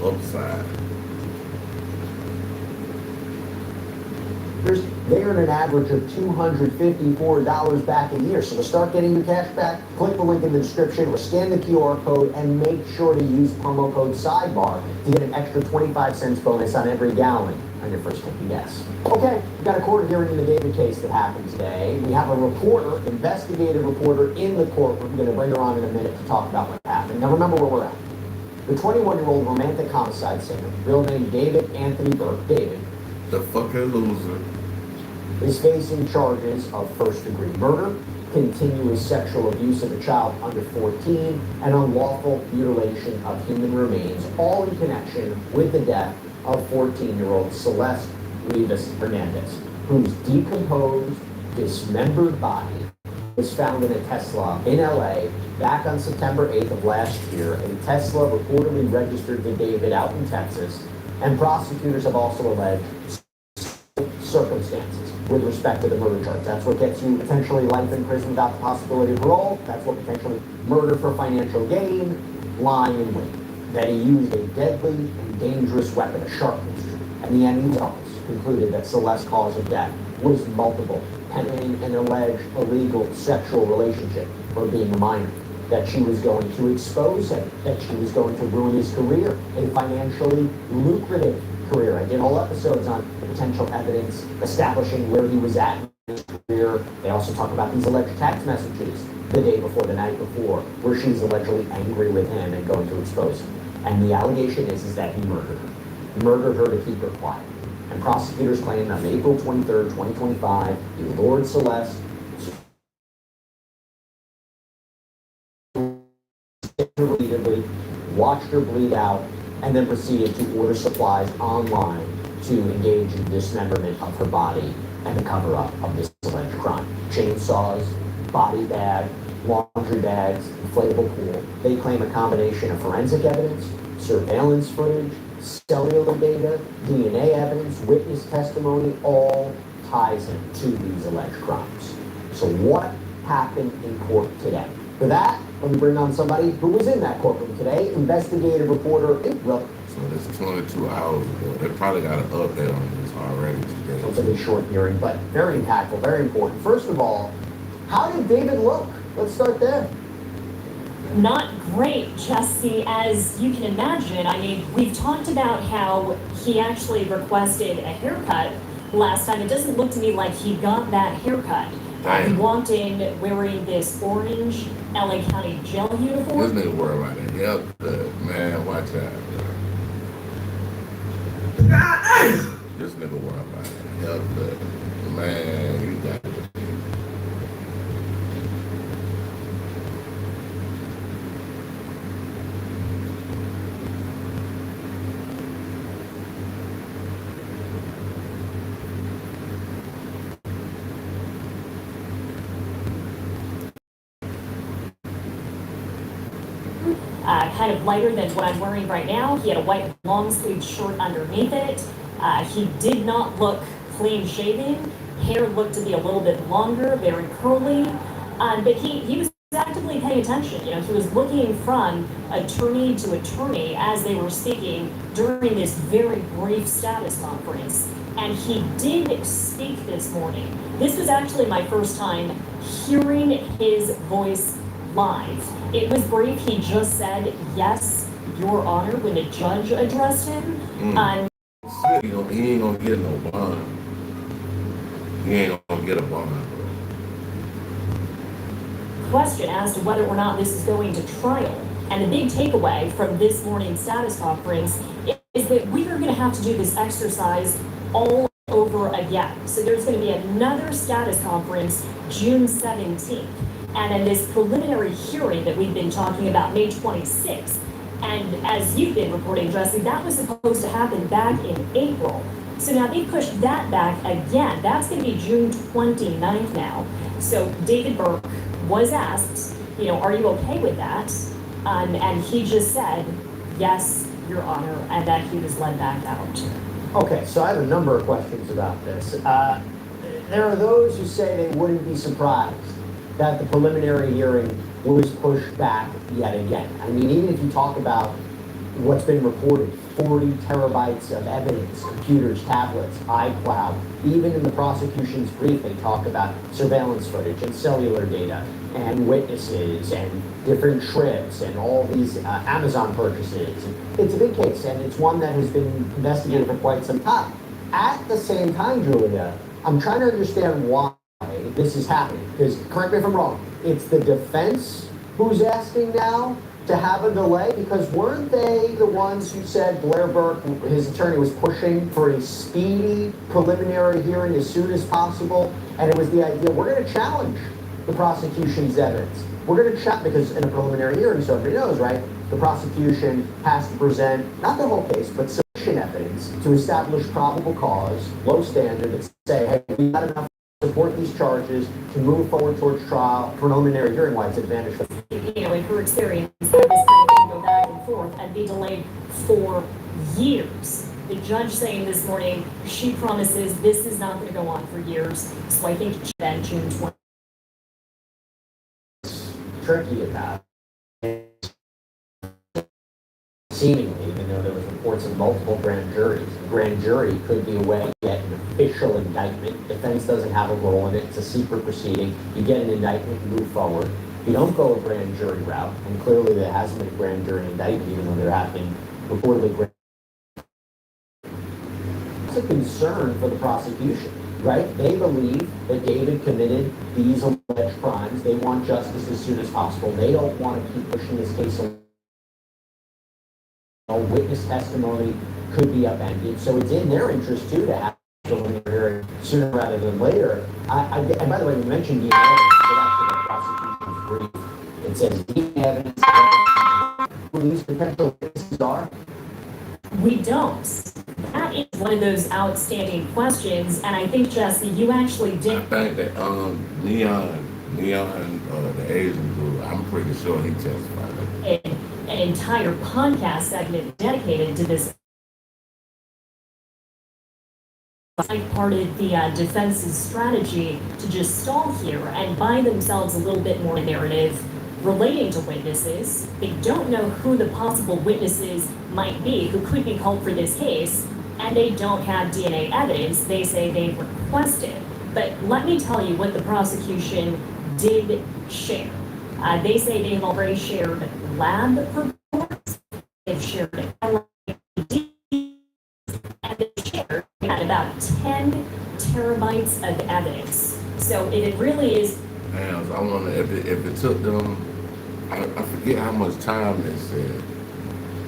Upside. They earn an average of $254 back a year. So to start getting your cash back, click the link in the description or scan the QR code and make sure to use promo code SIDEBAR to get an extra 25 cents bonus on every gallon on your first tank of gas. Okay, we've got a court hearing in the David case that happened today. We have a reporter, investigative reporter in the courtroom. We're going to bring her on in a minute to talk about what happened. Now remember where we're at. The 21-year-old romantic homicide singer, real name David Anthony Burke, David, the fucking loser, is facing charges of first-degree murder, continuous sexual abuse of a child under 14, and unlawful mutilation of human remains, all in connection with the death of 14-year-old Celeste Rivas Hernandez, whose decomposed, dismembered body was found in a Tesla in LA back on September 8th of last year. A Tesla reportedly registered to David out in Texas, and prosecutors have also alleged circumstances with respect to the murder charge. That's what gets you potentially life in prison without the possibility of parole. That's what potentially murder for financial gain, lying in wait. That he used a deadly and dangerous weapon, a sharp instrument. And the enemy's office concluded that Celeste's cause of death was multiple, pending an alleged illegal sexual relationship for being a minor. That she was going to expose him, that she was going to ruin his career, a financially lucrative career. I did whole episodes on the potential evidence establishing where he was at in his career. They also talk about these alleged text messages the day before, the night before, where she's allegedly angry with him and going to expose him. And the allegation is that he murdered her. He murdered her to keep her quiet. And prosecutors claim on April 23rd, 2025, he lured Celeste repeatedly, watched gesture, bleed out, and then proceeded to order supplies online to engage in dismemberment of her body and the cover-up of this alleged crime. Chainsaws, body bag, laundry bags, inflatable pool. They claim a combination of forensic evidence, surveillance footage, cellular data, DNA evidence, witness testimony, all ties him to these alleged crimes. So what happened in court today? For that, let me bring on somebody who was in that courtroom today, investigative reporter. Well, So this 22 hours ago. They probably got an update on this already today. it's a short hearing, but very impactful, very important. First of all, how did David look? Let's start there. Not great, Jesse, as you can imagine. I mean, we've talked about how he actually requested a haircut last time. It doesn't look to me like he got that haircut. He walked in wearing this orange LA County jail uniform. This nigga worry about it. Haircut, man, watch out. This nigga worry about it. Haircut, man, you got it. Kind of lighter than what I'm wearing right now. He had a white long sleeve shirt underneath it. He did not look clean shaven. Hair looked to be a little bit longer, very curly. But he was actively paying attention. You know, he was looking from attorney to attorney as they were speaking during this very brief status conference. And he did speak this morning. This was actually my first time hearing his voice live. It was brief. He just said, "Yes, Your Honor," when the judge addressed him. He ain't gonna get no bond. He ain't gonna get a bond. Question as to whether or not this is going to trial. And the big takeaway from this morning's status conference is that we are going to have to do this exercise all over again. So there's going to be another status conference June 17th. And in this preliminary hearing that we've been talking about, May 26th, and as you've been reporting, Jesse, that was supposed to happen back in April. So now they pushed that back again. That's going to be June 29th now. So David Burke was asked, you know, are you okay with that? And he just said, "Yes, Your Honor," and that he was let back out. Okay, so I have a number of questions about this. There are those who say they wouldn't be surprised that the preliminary hearing was pushed back yet again. I mean, even if you talk about what's been reported, 40 terabytes of evidence, computers, tablets, iCloud, even in the prosecution's brief, they talk about surveillance footage and cellular data and witnesses and different trips and all these Amazon purchases. It's a big case, and it's one that has been investigated for quite some time. At the same time, Julia, I'm trying to understand why this is happening, because correct me if I'm wrong, it's the defense who's asking now to have a delay, because weren't they the ones who said Blair Burke, his attorney, was pushing for a speedy preliminary hearing as soon as possible, and it was the idea, we're going to challenge the prosecution's evidence. We're going to challenge, because in a preliminary hearing, so everybody knows, right, the prosecution has to present, not the whole case, but sufficient evidence to establish probable cause, low standard, and say, hey, we got enough support these charges to move forward towards trial. Preliminary hearing wise advantage. You know, in her experience, this kind of thing go back and forth and be delayed for years. The judge saying this morning, she promises this is not going to go on for years. So I think then June 20th. Tricky about it. Seemingly, even though there was reports of multiple grand juries, the grand jury could be a way to get an official indictment. Defense doesn't have a role in it. It's a secret proceeding. You get an indictment and move forward. You don't go a grand jury route, and clearly there hasn't been a grand jury indictment, even though there have been reportedly grand. It's a concern for the prosecution, right? They believe that David committed these alleged crimes. They want justice as soon as possible. They don't want to keep pushing this case along. Witness testimony could be upended, so it's in their interest too to have a hearing sooner rather than later. And by the way, we mentioned DNA evidence, so that's in the prosecution's brief. It says DNA evidence who these potential witnesses are? We don't. That is one of those outstanding questions, and I think, Jesse, you actually I did. think that Neon, the Asian dude, I'm pretty sure he testified. An entire podcast segment dedicated to this. Part of the defense's strategy to just stall here and buy themselves a little bit more narrative relating to witnesses. They don't know who the possible witnesses might be who could be called for this case, and they don't have DNA evidence they say they've requested. But let me tell you what the prosecution did share. They say they've already shared lab reports, they've shared LAD, and they've shared about 10 terabytes of evidence. So it really is. Damn, so I wonder if it took them, I forget how much time they said,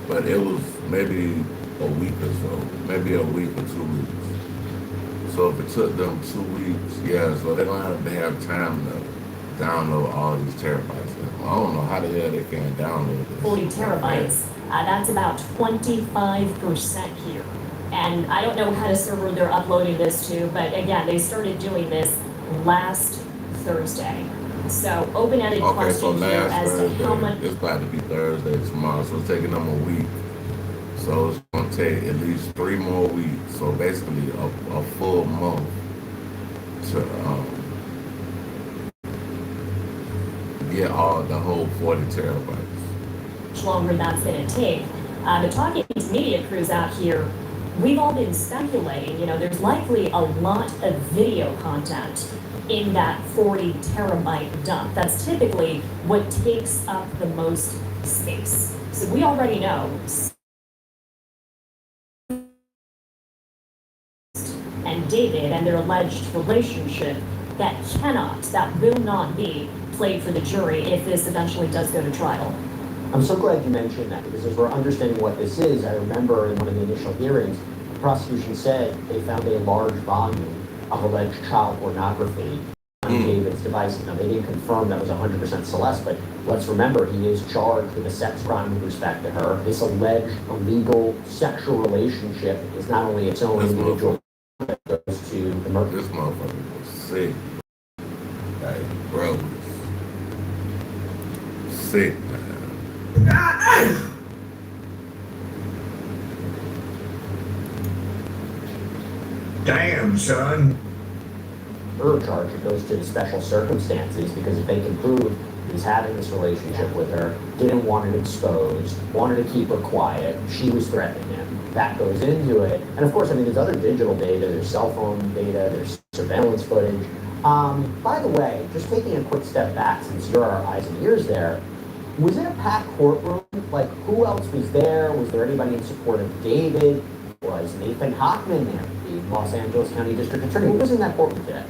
but it was maybe a week or so, maybe a week or 2 weeks. So if it took them 2 weeks, yeah, so they're gonna have to have time to download all these terabytes. I don't know how the hell they can download this. 40 terabytes. That's about 25% here. And I don't know what kind of server they're uploading this to, but again, they started doing this last Thursday. So open-ended question here as to how much. It's about to be Thursday tomorrow, so it's taking them a week. So it's gonna take at least 3 more weeks. So basically a full month to get all the whole 40 terabytes. Longer that's going to take. But talking to media crews out here, we've all been speculating, there's likely a lot of video content in that 40 terabyte dump. That's typically what takes up the most space. So we already know. And David and their alleged relationship that will not be played for the jury if this eventually does go to trial. I'm so glad you mentioned that, because as we're understanding what this is, I remember in one of the initial hearings, the prosecution said they found a large volume of alleged child pornography on David's device. Now, they didn't confirm that was 100% Celeste, but let's remember he is charged with a sex crime with respect to her. This alleged illegal sexual relationship is not only its own individual, but goes to the murder. This motherfucker was sick. Like, bro, sick, man. Damn, son. Her charge, it goes to the special circumstances, because if they can prove he's having this relationship with her, didn't want it exposed, wanted to keep her quiet, she was threatening him. That goes into it. And of course, there's other digital data, there's cell phone data, there's surveillance footage. By the way, just taking a quick step back, since you're our eyes and ears there, was it a packed courtroom? Like, who else was there? Was there anybody in support of David? Was Nathan Hochman there, the Los Angeles County District Attorney? Who was in that courtroom today?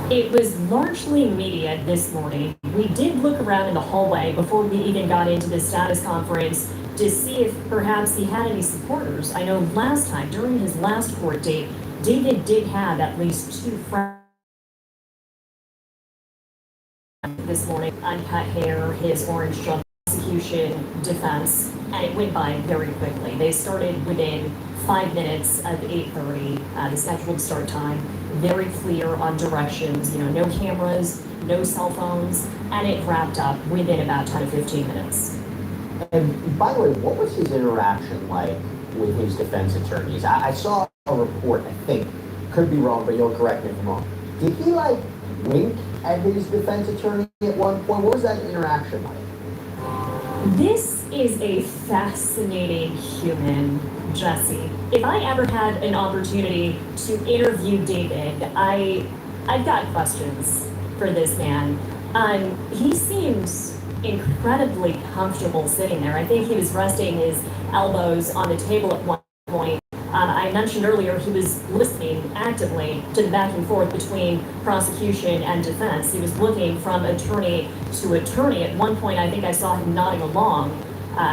It was largely media this morning. We did look around in the hallway before we even got into the status conference to see if perhaps he had any supporters. I know last time, during his last court date, David did have at least 2 friends. This morning, uncut hair, his orange jump, prosecution, defense, and it went by very quickly. They started within 5 minutes of 8:30, the scheduled start time. Very clear on directions, no cameras, no cell phones, and it wrapped up within about 10 to 15 minutes. And by the way, what was his interaction like with his defense attorneys? I saw a report, I think, could be wrong, but you'll correct me if I'm wrong. Did he wink at his defense attorney at one point? What was that interaction like? This is a fascinating human, Jesse. If I ever had an opportunity to interview David, I've got questions for this man. He seems incredibly comfortable sitting there. I think he was resting his elbows on the table at one point. I mentioned earlier he was listening actively to the back and forth between prosecution and defense. He was looking from attorney to attorney. At one point, I think I saw him nodding along.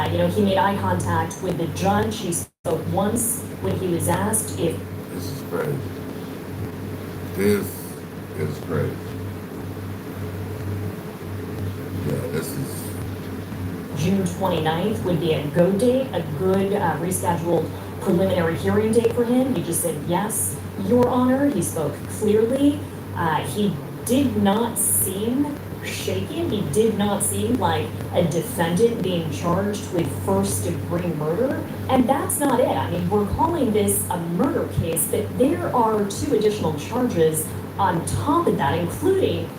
He made eye contact with the judge. He spoke once when he was asked if... This is crazy. This is crazy. Yeah, this is... June 29th would be a go date, a good rescheduled preliminary hearing date for him. He just said, yes, Your Honor. He spoke clearly. He did not seem shaken. He did not seem like a defendant being charged with first-degree murder. And that's not it. I mean, we're calling this a murder case, but there are 2 additional charges on top of that, including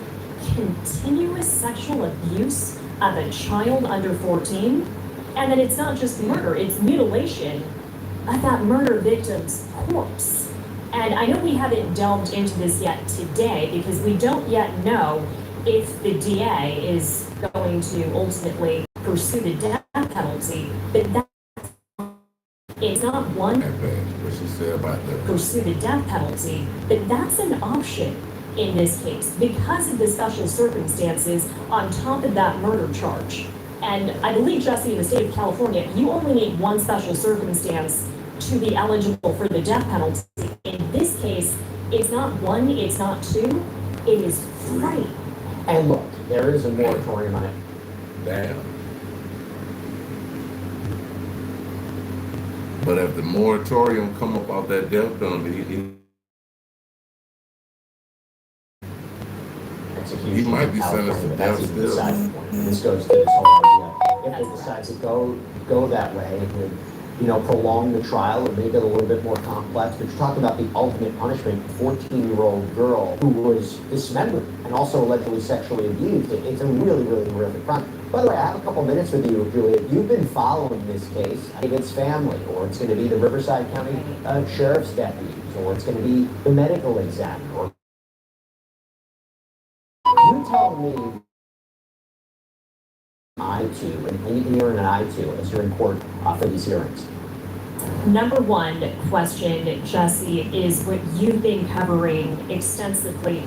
continuous sexual abuse of a child under 14. And then it's not just murder, it's mutilation of that murder victim's corpse. And I know we haven't delved into this yet today because we don't yet know if the DA is going to ultimately pursue the death penalty, but that it's not one What she said about that. pursue the death penalty, but that's an option in this case because of the special circumstances on top of that murder charge. And I believe, Jesse, in the state of California, you only need one special circumstance to be eligible for the death penalty. In this case, it's not 1, it's not 2, it is 3. And look, there is a moratorium on it. Damn. But if the moratorium come up off that death penalty, he might be sentenced to death still. This goes to this whole idea. If they decide to go that way, it would, prolong the trial or make it a little bit more complex. But you're talking about the ultimate punishment, a 14-year-old girl who was dismembered and also allegedly sexually abused. It's a really, really horrific crime. By the way, I have a couple minutes with you, Julia. You've been following this case. I think it's family, or it's going to be the Riverside County Sheriff's deputies, or it's going to be the medical examiner. You tell me I2, and you're in an I2 as you're in court for these hearings. Number 1 question, Jesse, is what you've been covering extensively.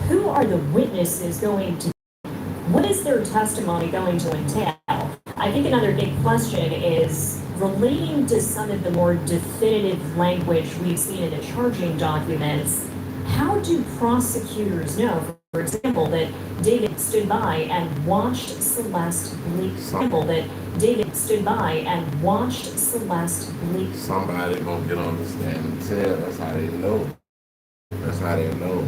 Who are the witnesses going to be? What is their testimony going to entail? I think another big question is relating to some of the more definitive language we've seen in the charging documents. How do prosecutors know, for example, that David stood by and watched Celeste bleed? Somebody gonna get on the stand and tell. That's how they know. That's how they know.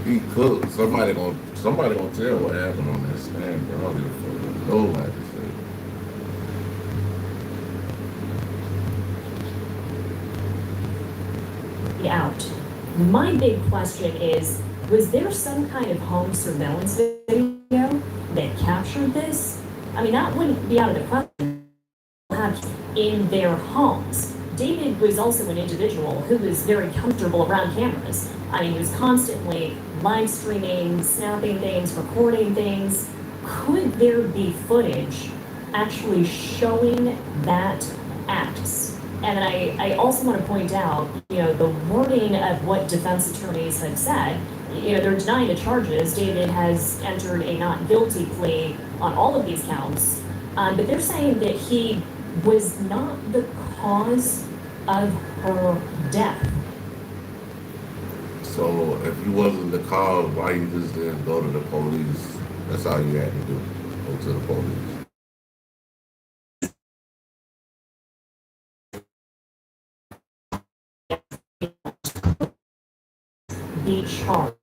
He cooked. Somebody gonna tell what happened on that stand, bro. I don't give a fuck what nobody say. Out. My big question is, was there some kind of home surveillance video that captured this? I mean, that wouldn't be out of the question. In their homes. David was also an individual who was very comfortable around cameras. I mean, he was constantly live streaming, snapping things, recording things. Could there be footage actually showing that acts? And I also want to point out, the wording of what defense attorneys have said. They're denying the charges. David has entered a not guilty plea on all of these counts. But they're saying that he was not the cause of her death. So if you wasn't the cause, why you just didn't go to the police? That's all you had to do. Go to the police. Be charged.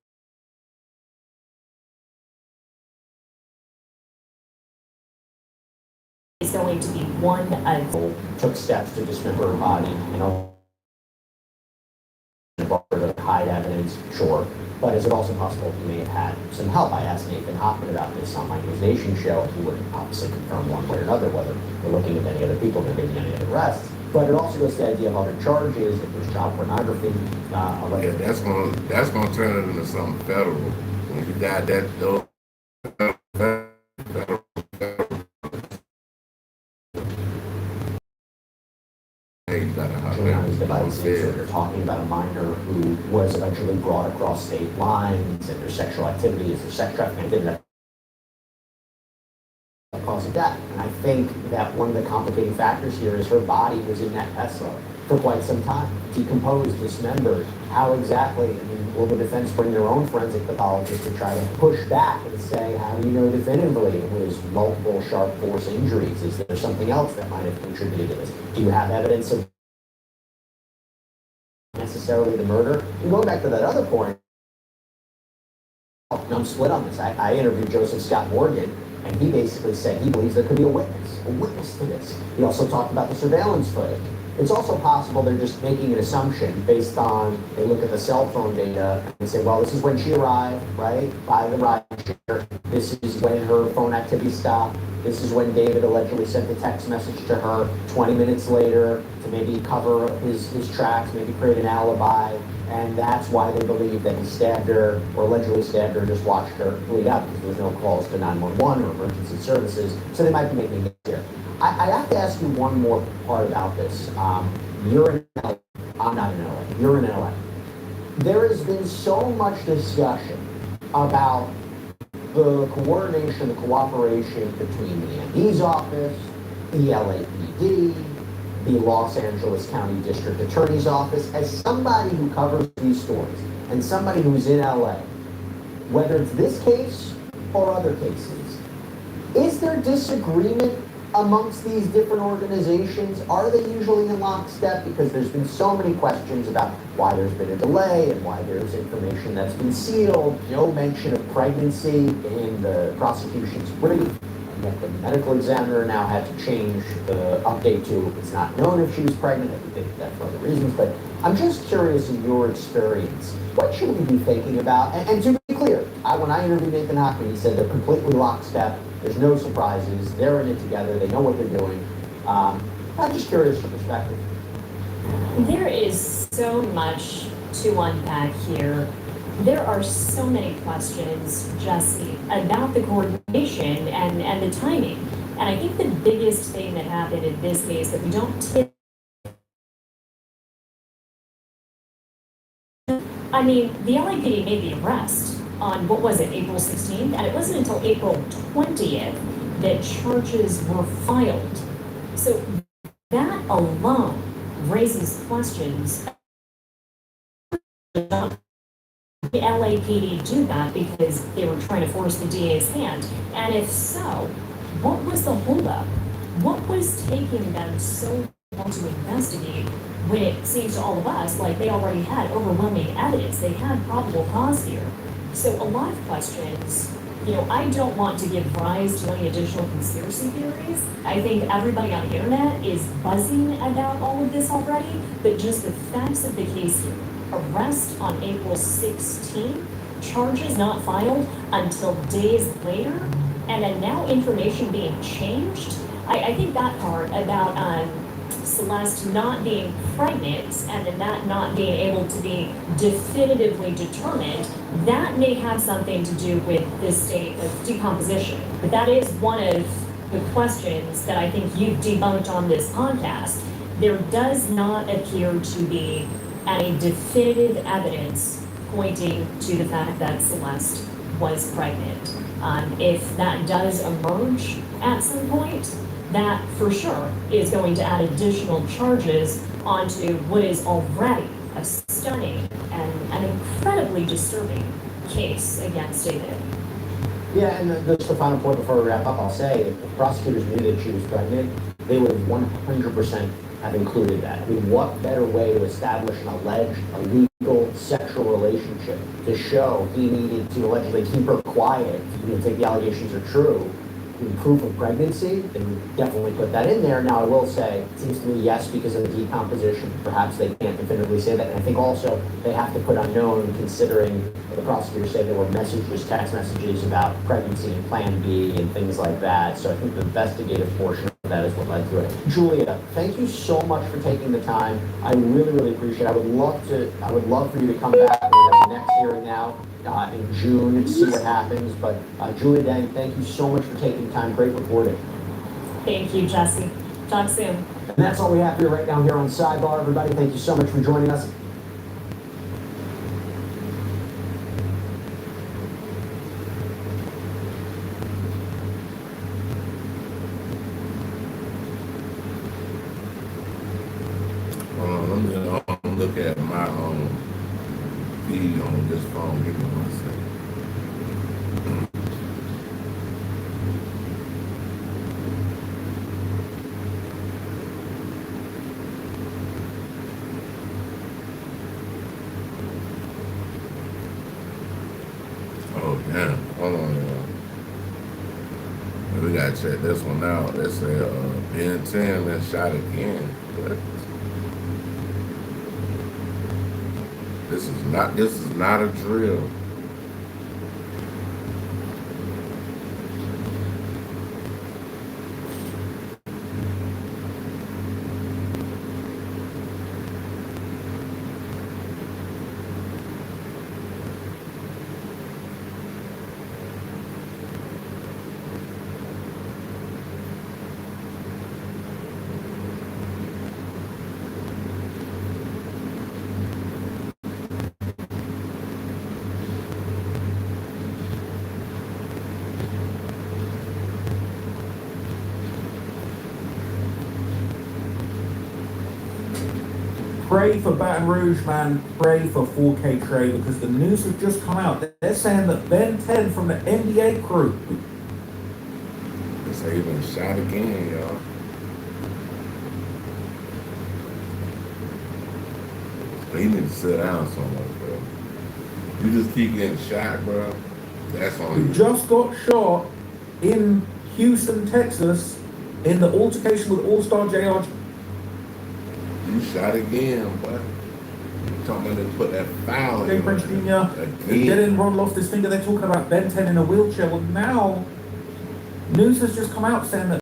Is going to be one of took steps to dismember her body, to hide evidence, sure. But is it also possible he may have had some help? I asked Nathan Hoffman about this on my News Nation show. He wouldn't obviously confirm one way or another whether we're looking at any other people, there may be any other arrests. But it also goes to the idea of other charges, if there's child pornography. Yeah, that's gonna turn it into something federal. When you got that though, federal. Hey, you gotta You're talking about a minor who was eventually brought across state lines, and there's sexual activity, is there sex trafficking, that cause of death. And I think that one of the complicating factors here is her body was in that Tesla. for quite some time. Decomposed, dismembered. How exactly? I mean, will the defense bring their own forensic pathologist to try to push back and say, how do you know definitively it was multiple sharp force injuries? Is there something else that might have contributed to this? Do you have evidence of necessarily the murder? And going back to that other point, I'm split on this. I interviewed Joseph Scott Morgan, and he basically said he believes there could be a witness to this. He also talked about the surveillance footage. It's also possible they're just making an assumption based on, they look at the cell phone data and say, well, this is when she arrived, right, by the ride share. This is when her phone activity stopped. This is when David allegedly sent the text message to her 20 minutes later to maybe cover his tracks, maybe create an alibi. And that's why they believe that he stabbed her or allegedly stabbed her and just watched her bleed out because there was no calls to 911 or emergency services. So they might be making it here. I have to ask you one more part about this. You're in LA. I'm not in LA. You're in LA. There has been so much discussion about the coordination, the cooperation between the MD's office, the LAPD, the Los Angeles County District Attorney's Office. As somebody who covers these stories and somebody who's in LA, whether it's this case or other cases, is there disagreement amongst these different organizations? Are they usually in lockstep? Because there's been so many questions about why there's been a delay and why there's information that's been sealed. No mention of pregnancy in the prosecution's brief. And yet the medical examiner now had to change the update to it's not known if she was pregnant. I think that for other reasons. But I'm just curious in your experience, what should we be thinking about? And to be clear, when I interviewed Nathan Hockman, he said they're completely lockstep. There's no surprises. They're in it together. They know what they're doing. I'm just curious your perspective. There is so much to unpack here. There are so many questions, Jesse, about the coordination and the timing. And I think the biggest thing that happened in this case that we don't the LAPD made the arrest on, what was it, April 16th? And it wasn't until April 20th that charges were filed. So that alone raises questions. The LAPD do that because they were trying to force the DA's hand. And if so, what was the holdup? What was taking them so long to investigate when it seems to all of us like they already had overwhelming evidence? They had probable cause here. So a lot of questions, I don't want to give rise to any additional conspiracy theories. I think everybody on the internet is buzzing about all of this already, but just the facts of the case here. Arrest on April 16th, charges not filed until days later, and then now information being changed. I think that part about Celeste not being pregnant and then that not being able to be definitively determined, that may have something to do with this state of decomposition. But that is one of the questions that I think you've debunked on this podcast. There does not appear to be any definitive evidence pointing to the fact that Celeste was pregnant. If that does emerge at some point, that for sure is going to add additional charges onto what is already a stunning and an incredibly disturbing case against David. Yeah, and just the final point before we wrap up, I'll say if the prosecutors knew that she was pregnant, they would have 100% have included that. I mean, what better way to establish an alleged illegal sexual relationship to show he needed to allegedly keep her quiet, take the allegations are true, proof of pregnancy, they would definitely put that in there. Now, I will say, it seems to me, yes, because of the decomposition, perhaps they can't definitively say that. And I think also they have to put unknown, considering the prosecutors say there were messages, text messages about pregnancy and Plan B and things like that. So I think the investigative portion of that is what led to it. Julia, thank you so much for taking the time. I really, really appreciate it. I would love for you to come back when we have the next hearing now. In June and see what happens. But Julia Dang, thank you so much for taking time. Great reporting. Thank you, Jesse. Talk soon. And that's all we have here right now here on Sidebar. Everybody, thank you so much for joining us. Hold on. look at my feed on this phone. Give me 1 second. Oh damn! Hold on, y'all. We gotta check this one out. They say Ben 10 been shot again. What? This is not a drill. Pray for Baton Rouge, man. Pray for 4K Trey because the news has just come out. They're saying that Ben 10 from the NBA crew. They say he been shot again, y'all. He need to sit down somewhere, bro. You just keep getting shot, bro. That's on Who you. just got shot in Houston, Texas, in the altercation with All-Star JR. You shot again, boy. Talking about they put that foul Jay in French him. Jr. He Again. didn't roll off this finger. They're talking about Ben 10 in a wheelchair. Well, now news has just come out saying that.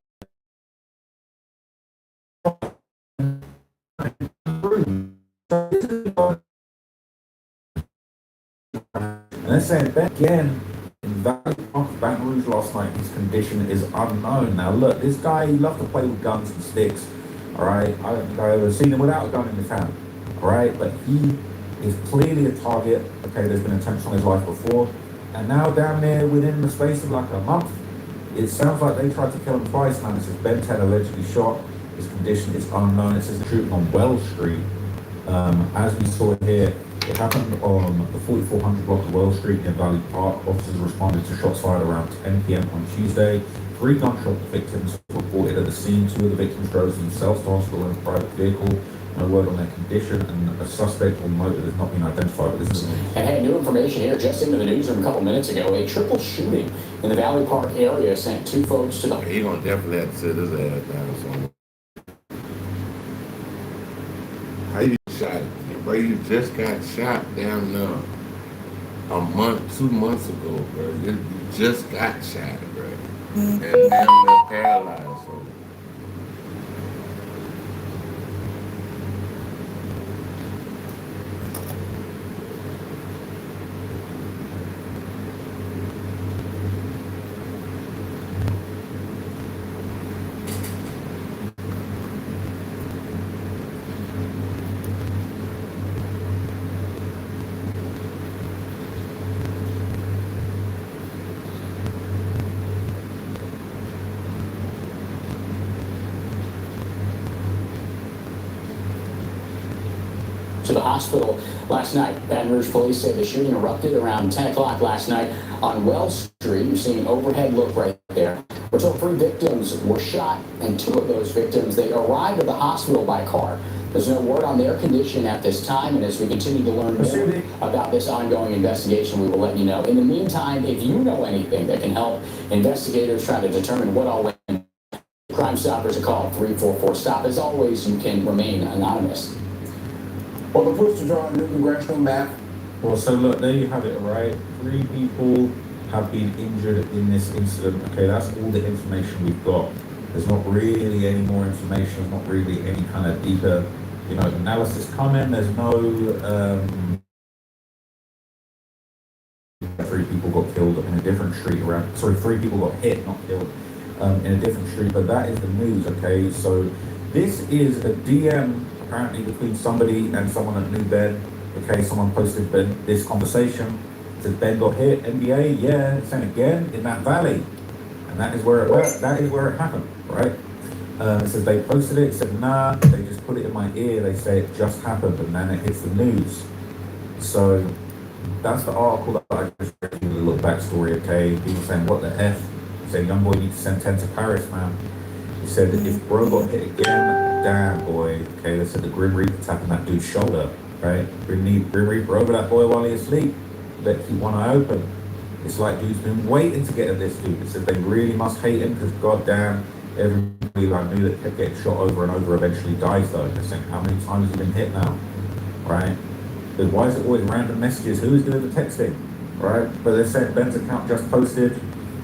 And they're saying Ben again in Valley Park, Baton Rouge last night. His condition is unknown. Now, look, this guy, he loved to play with guns and sticks. All right, I don't think I've ever seen him without a gun in his hand. All right, but he is clearly a target. Okay, there's been attempts on his life before, and now down there within the space of like a month, it sounds like they tried to kill him twice. Man, it says Ben 10 allegedly shot. His condition is unknown. It says the shooting on Wells Street. As we saw here, it happened on the 4400 block of Wells Street near Valley Park. Officers responded to shots fired around 10 p.m. on Tuesday. 3 gunshot victims reported at the scene. 2 of the victims drove themselves to hospital in a private vehicle. No word on their condition, and a suspect or motive has not been identified. But this is And hey, new information here just into the newsroom a couple minutes ago. A triple shooting in the Valley Park area sent 2 folks to the. He gonna definitely have to sit his ass down somewhere. How you shot? Bro, you just got shot down there a month, 2 months ago, bro. You just got shot, bro. And now they're paralyzed. So. To the hospital last night. Baton Rouge police say the shooting erupted around 10 o'clock last night on Wells Street. You're seeing an overhead look right there. We're told 3 victims were shot, and 2 of those victims, they arrived at the hospital by car. There's no word on their condition at this time, and as we continue to learn more about this ongoing investigation, we will let you know. In the meantime, if you know anything that can help investigators try to determine what all went, Crime Stoppers are called 344-STOP. As always, you can remain anonymous. Well, the push to draw a new congressional map. Well, so look, there you have it, right? 3 people have been injured in this incident. Okay, that's all the information we've got. There's not really any more information, not really any kind of deeper, analysis coming. There's no, 3 people got killed in a different street around, 3 people got hit, not killed, in a different street, but that is the news, okay? So this is a DM apparently between somebody and someone at New Ben. Okay, someone posted this conversation. It says Ben got hit, NBA, yeah, it's saying again in that valley. And that is where it happened, right? It says they posted it, said nah, they just put it in my ear, they say it just happened, and then it hits the news. So that's the article that I just read you, a little backstory, okay? People saying, what the F? He said, young boy needs to send 10 to Paris, man. He said, if bro got hit again, damn boy, okay? They said the Grim Reaper tapping that dude's shoulder, right? Grim Reaper over that boy while he's asleep. Let keep one eye open. It's like dude's been waiting to get at this dude. It said they really must hate him because goddamn, everybody I knew that kept getting shot over and over eventually dies though. They're saying, how many times has he been hit now, right? But why is it always random messages? Who is doing the texting, right? But they're saying Ben's account just posted,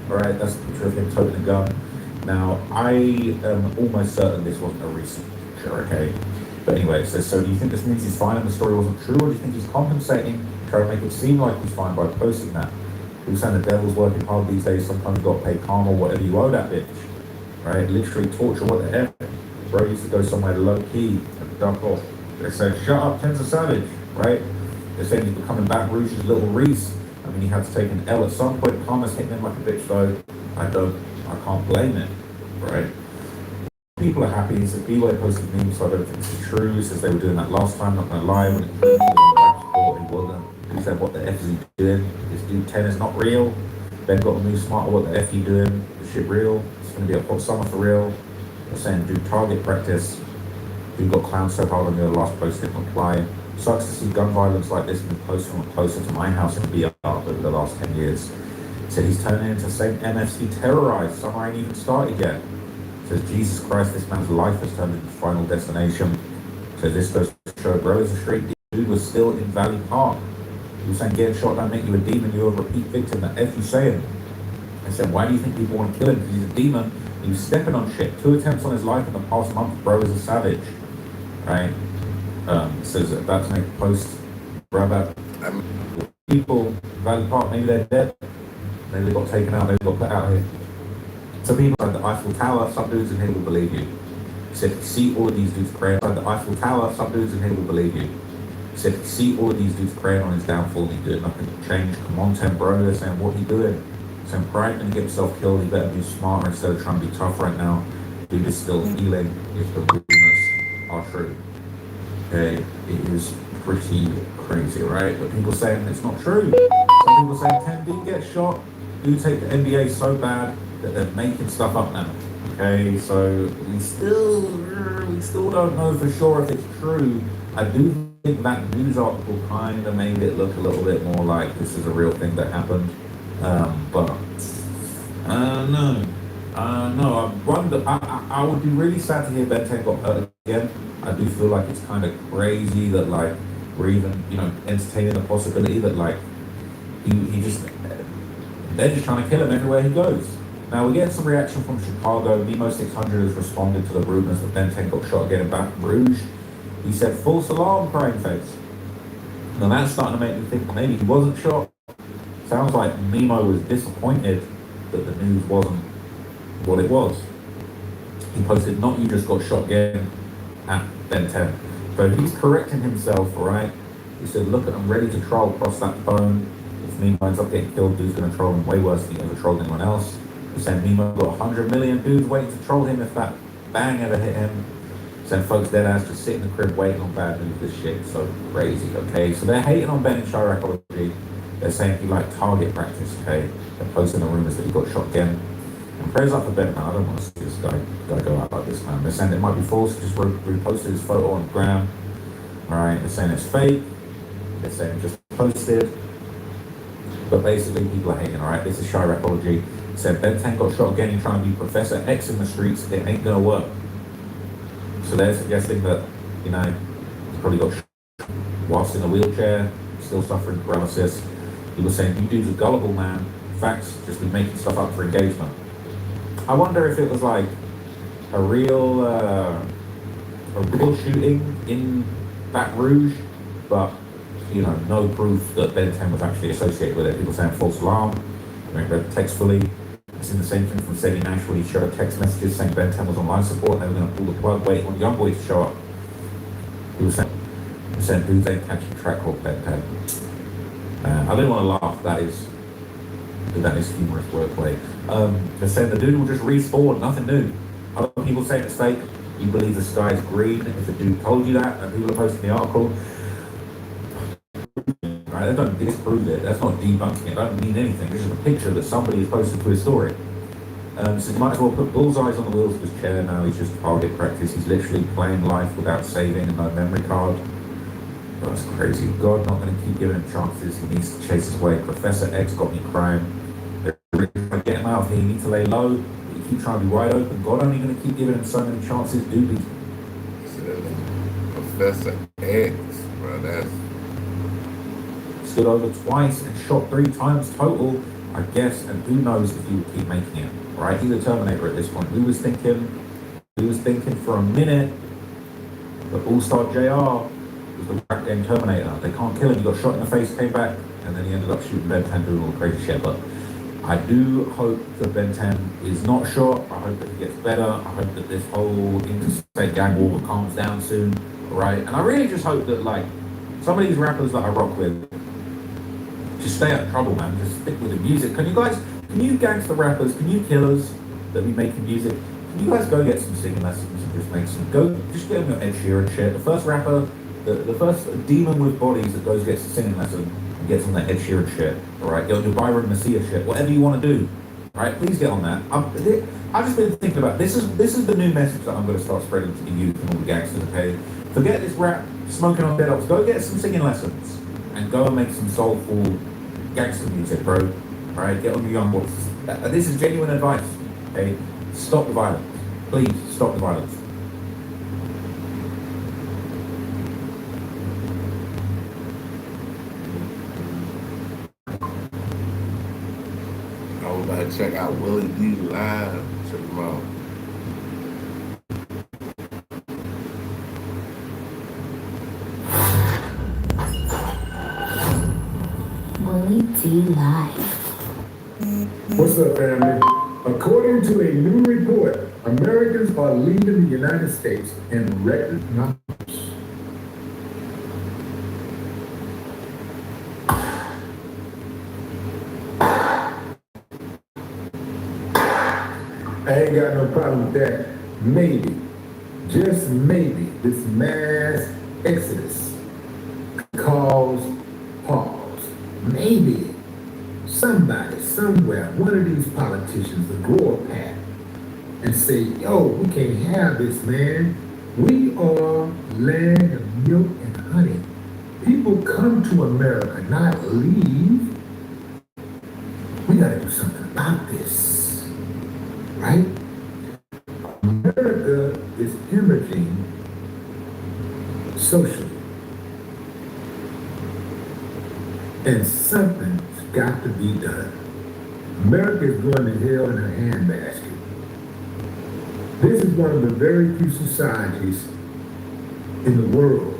right? That's a picture of him toting a gun. Now, I am almost certain this wasn't a recent picture, okay? But anyway, it says, so do you think this means he's fine and the story wasn't true, or do you think he's compensating, trying to make it seem like he's fine by posting that? People saying the devil's working hard these days, sometimes you've got to pay karma, whatever you owe that bitch, right? Literally torture, what the heck? Bro used to go somewhere low-key and dump off. They said, shut up, Ken's a savage, right? They're saying he's becoming Baton Rouge's little Reese. I mean, he had to take an L at some point. Karma's hitting him like a bitch, though. I can't blame it, right? People are happy. He said, B-Way posted memes, so I don't think it's true. He says they were doing that last time, not gonna lie. When it came to he wasn't. He said, what the F is he doing? This dude 10 is not real. Ben got to move smarter. What the F you doing? Is shit real? It's gonna be a hot summer for real. They're saying, do target practice. Dude got clowned so hard on the last post, didn't reply. Sucks to see gun violence like this move closer and closer to my house in BR over the last 10 years. Said he's turning into Saint MFC terrorized. Summer ain't even started yet. Says, Jesus Christ, this man's life has turned into final destination. Says, this goes to show, bro, as a straight dude was still in Valley Park. He was saying getting shot don't make you a demon, you're a repeat victim. The F you saying? I said, why do you think people want to kill him? Because he's a demon. He was stepping on shit. 2 attempts on his life in the past month, bro is a savage. Right? Says about to make a post, bro, about people, Valley Park, maybe they're dead. Maybe they got taken out, maybe they got put out here. Some people like the Eiffel Tower, some dudes in here will believe you. He said, if you see all of these dudes praying like the Eiffel Tower, some dudes in here will believe you. He said, if you see all of these dudes praying on his downfall and he's doing nothing to change, come on, 10 bro, they're saying, what he doing? Saying, pride gonna get himself killed, he better be smarter instead of trying to be tough right now. Dude is still healing if the rumors are true. Okay, it is pretty crazy, right? But people saying it's not true. Some people saying 10 did get shot. Do take the NBA so bad that they're making stuff up now. Okay, so we still don't know for sure if it's true. I do think that news article kind of made it look a little bit more like this is a real thing that happened. But no, I wonder. I would be really sad to hear Ben 10 got hurt again. I do feel like it's kind of crazy that like we're even entertaining the possibility that like they're just trying to kill him everywhere he goes. Now we're getting some reaction from Chicago. Nemo 600 has responded to the rumors that Ben 10 got shot again in Baton Rouge. He said false alarm, crying face. Now that's starting to make me think maybe he wasn't shot. Sounds like Nemo was disappointed that the news wasn't what it was. He posted, not you just got shot again at Ben 10. So he's correcting himself, right? He said, look, I'm ready to troll across that phone. If Nemo ends up getting killed, dude's going to troll him way worse than he ever trolled anyone else. He said Nemo got 100 million dudes waiting to troll him if that bang ever hit him. Said folks dead ass just sit in the crib waiting on bad news. This shit so crazy, okay? So they're hating on Ben in Chiracology. They're saying he like target practice, okay? They're posting the rumors that he got shot again. And prayers up for Ben, man. I don't want to see this guy go out like this, man. They're saying it might be false. He just reposted his photo on Gram. Alright, they're saying it's fake. They're saying it just posted. But basically, people are hating, alright? This is Chiracology. Said Ben 10 got shot again. You're trying to be Professor X in the streets. It ain't gonna work. So they're suggesting that, he's probably got shot whilst in a wheelchair, still suffering paralysis. People saying, you dudes are gullible, man. Facts, just be making stuff up for engagement. I wonder if it was like a real shooting in Baton Rouge, but no proof that Ben 10 was actually associated with it. People saying false alarm. I read the text fully. I've seen the same thing from Sadie Nash when he showed text messages saying Ben 10 was on life support and they were going to pull the plug, wait on young boy to show up. He was saying dudes ain't catching track of Ben 10. I didn't want to laugh. That is humorous wordplay. They're saying the dude will just respawn, nothing new. I don't people saying it's fake, you believe the sky is green. If the dude told you that and people are posting the article, right, that doesn't disprove it. That's not debunking it. That doesn't mean anything. This is a picture that somebody has posted to his story. So you might as well put bullseyes on the wheels of his chair now. He's just target practice. He's literally playing life without saving and no memory card. That's crazy. God not going to keep giving him chances. He needs to chase his way. Professor X got me crying. They're really trying to get him out of here. You need to lay low. You keep trying to be wide open. God only going to keep giving him so many chances. Do be. Professor X, bro. That's stood over twice and shot 3 times total, I guess, and who knows if he would keep making it, right? He's a Terminator at this point. We was thinking for a minute that All-Star JR was the rap game Terminator. They can't kill him. He got shot in the face, came back, and then he ended up shooting Ben 10 doing all the crazy shit. But I do hope that Ben 10 is not shot. I hope that he gets better. I hope that this whole interstate gang war calms down soon, right? And I really just hope that, like, some of these rappers that I rock with, just stay out of trouble, man. Just stick with the music. Can you gangster rappers, can you killers that be making music, can you guys go get some singing lessons and just get them your Ed Sheeran shit. The first rapper, the first demon with bodies that goes gets a singing lesson and gets on that Ed Sheeran shit, alright? Get on your Byron Messiah shit, whatever you want to do, alright? Please get on that. I've just been thinking about, this is the new message that I'm going to start spreading to the youth and all the gangsters, okay? Forget this rap, smoking on dead ops. Go get some singing lessons and go and make some soulful gangster music, bro. Alright, get on the young boys. This is genuine advice, okay? Stop the violence. Please, stop the violence. I was about to check out Willie D live. Check him out. Willie D Live. What's up, family? According to a new report, Americans are leaving the United States in record numbers. I ain't got no problem with that. Maybe, just maybe, this mass exodus could cause pause. Maybe somebody, somewhere, one of these politicians will grow a pack and say, yo, we can't have this, man. We are land of milk and honey. People come to America, not leave. We gotta do something about this, right? America is hemorrhaging socially. And something's got to be done. America is going to hell in a handbasket. This is one of the very few societies in the world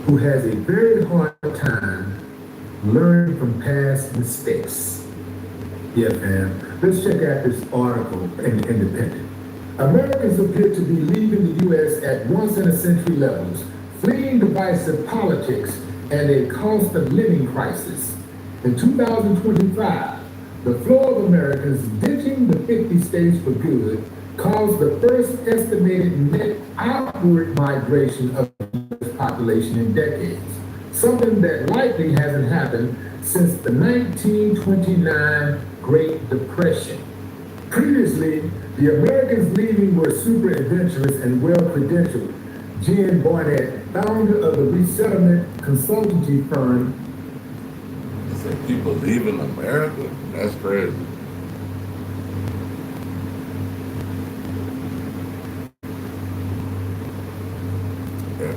who has a very hard time learning from past mistakes. Yeah, fam. Let's check out this article in the Independent. Americans appear to be leaving the U.S. at once-in-a-century levels, fleeing divisive politics and a cost of living crisis. In 2025, the flow of Americans ditching the 50 states for good caused the first estimated net outward migration of the U.S. population in decades, something that likely hasn't happened since the 1929 Great Depression. Previously, the Americans leaving were super adventurous and well-credentialed. Jen Barnett, founder of the resettlement consultancy firm. You say people leaving America? That's crazy. Yeah.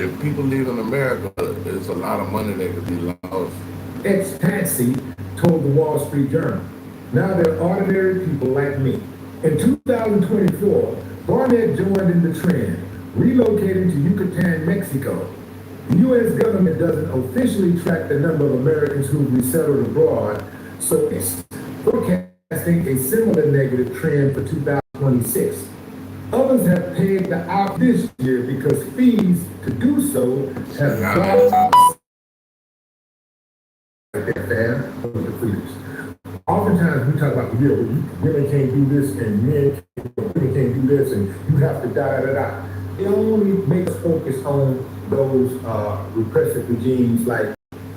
If people leaving America, it's a lot of money that could be lost. Ex-Patsy told the Wall Street Journal. Now they're ordinary people like me. In 2024, Barnett joined in the trend, relocating to Yucatan, Mexico. The U.S. government doesn't officially track the number of Americans who've resettled abroad, so it's forecasting a similar negative trend for 2026. Others have paid the out this year because fees to do so have gone up. oftentimes we talk about, yeah, well, women can't do this and women can't do this and you have to da. It only makes us focus on those repressive regimes like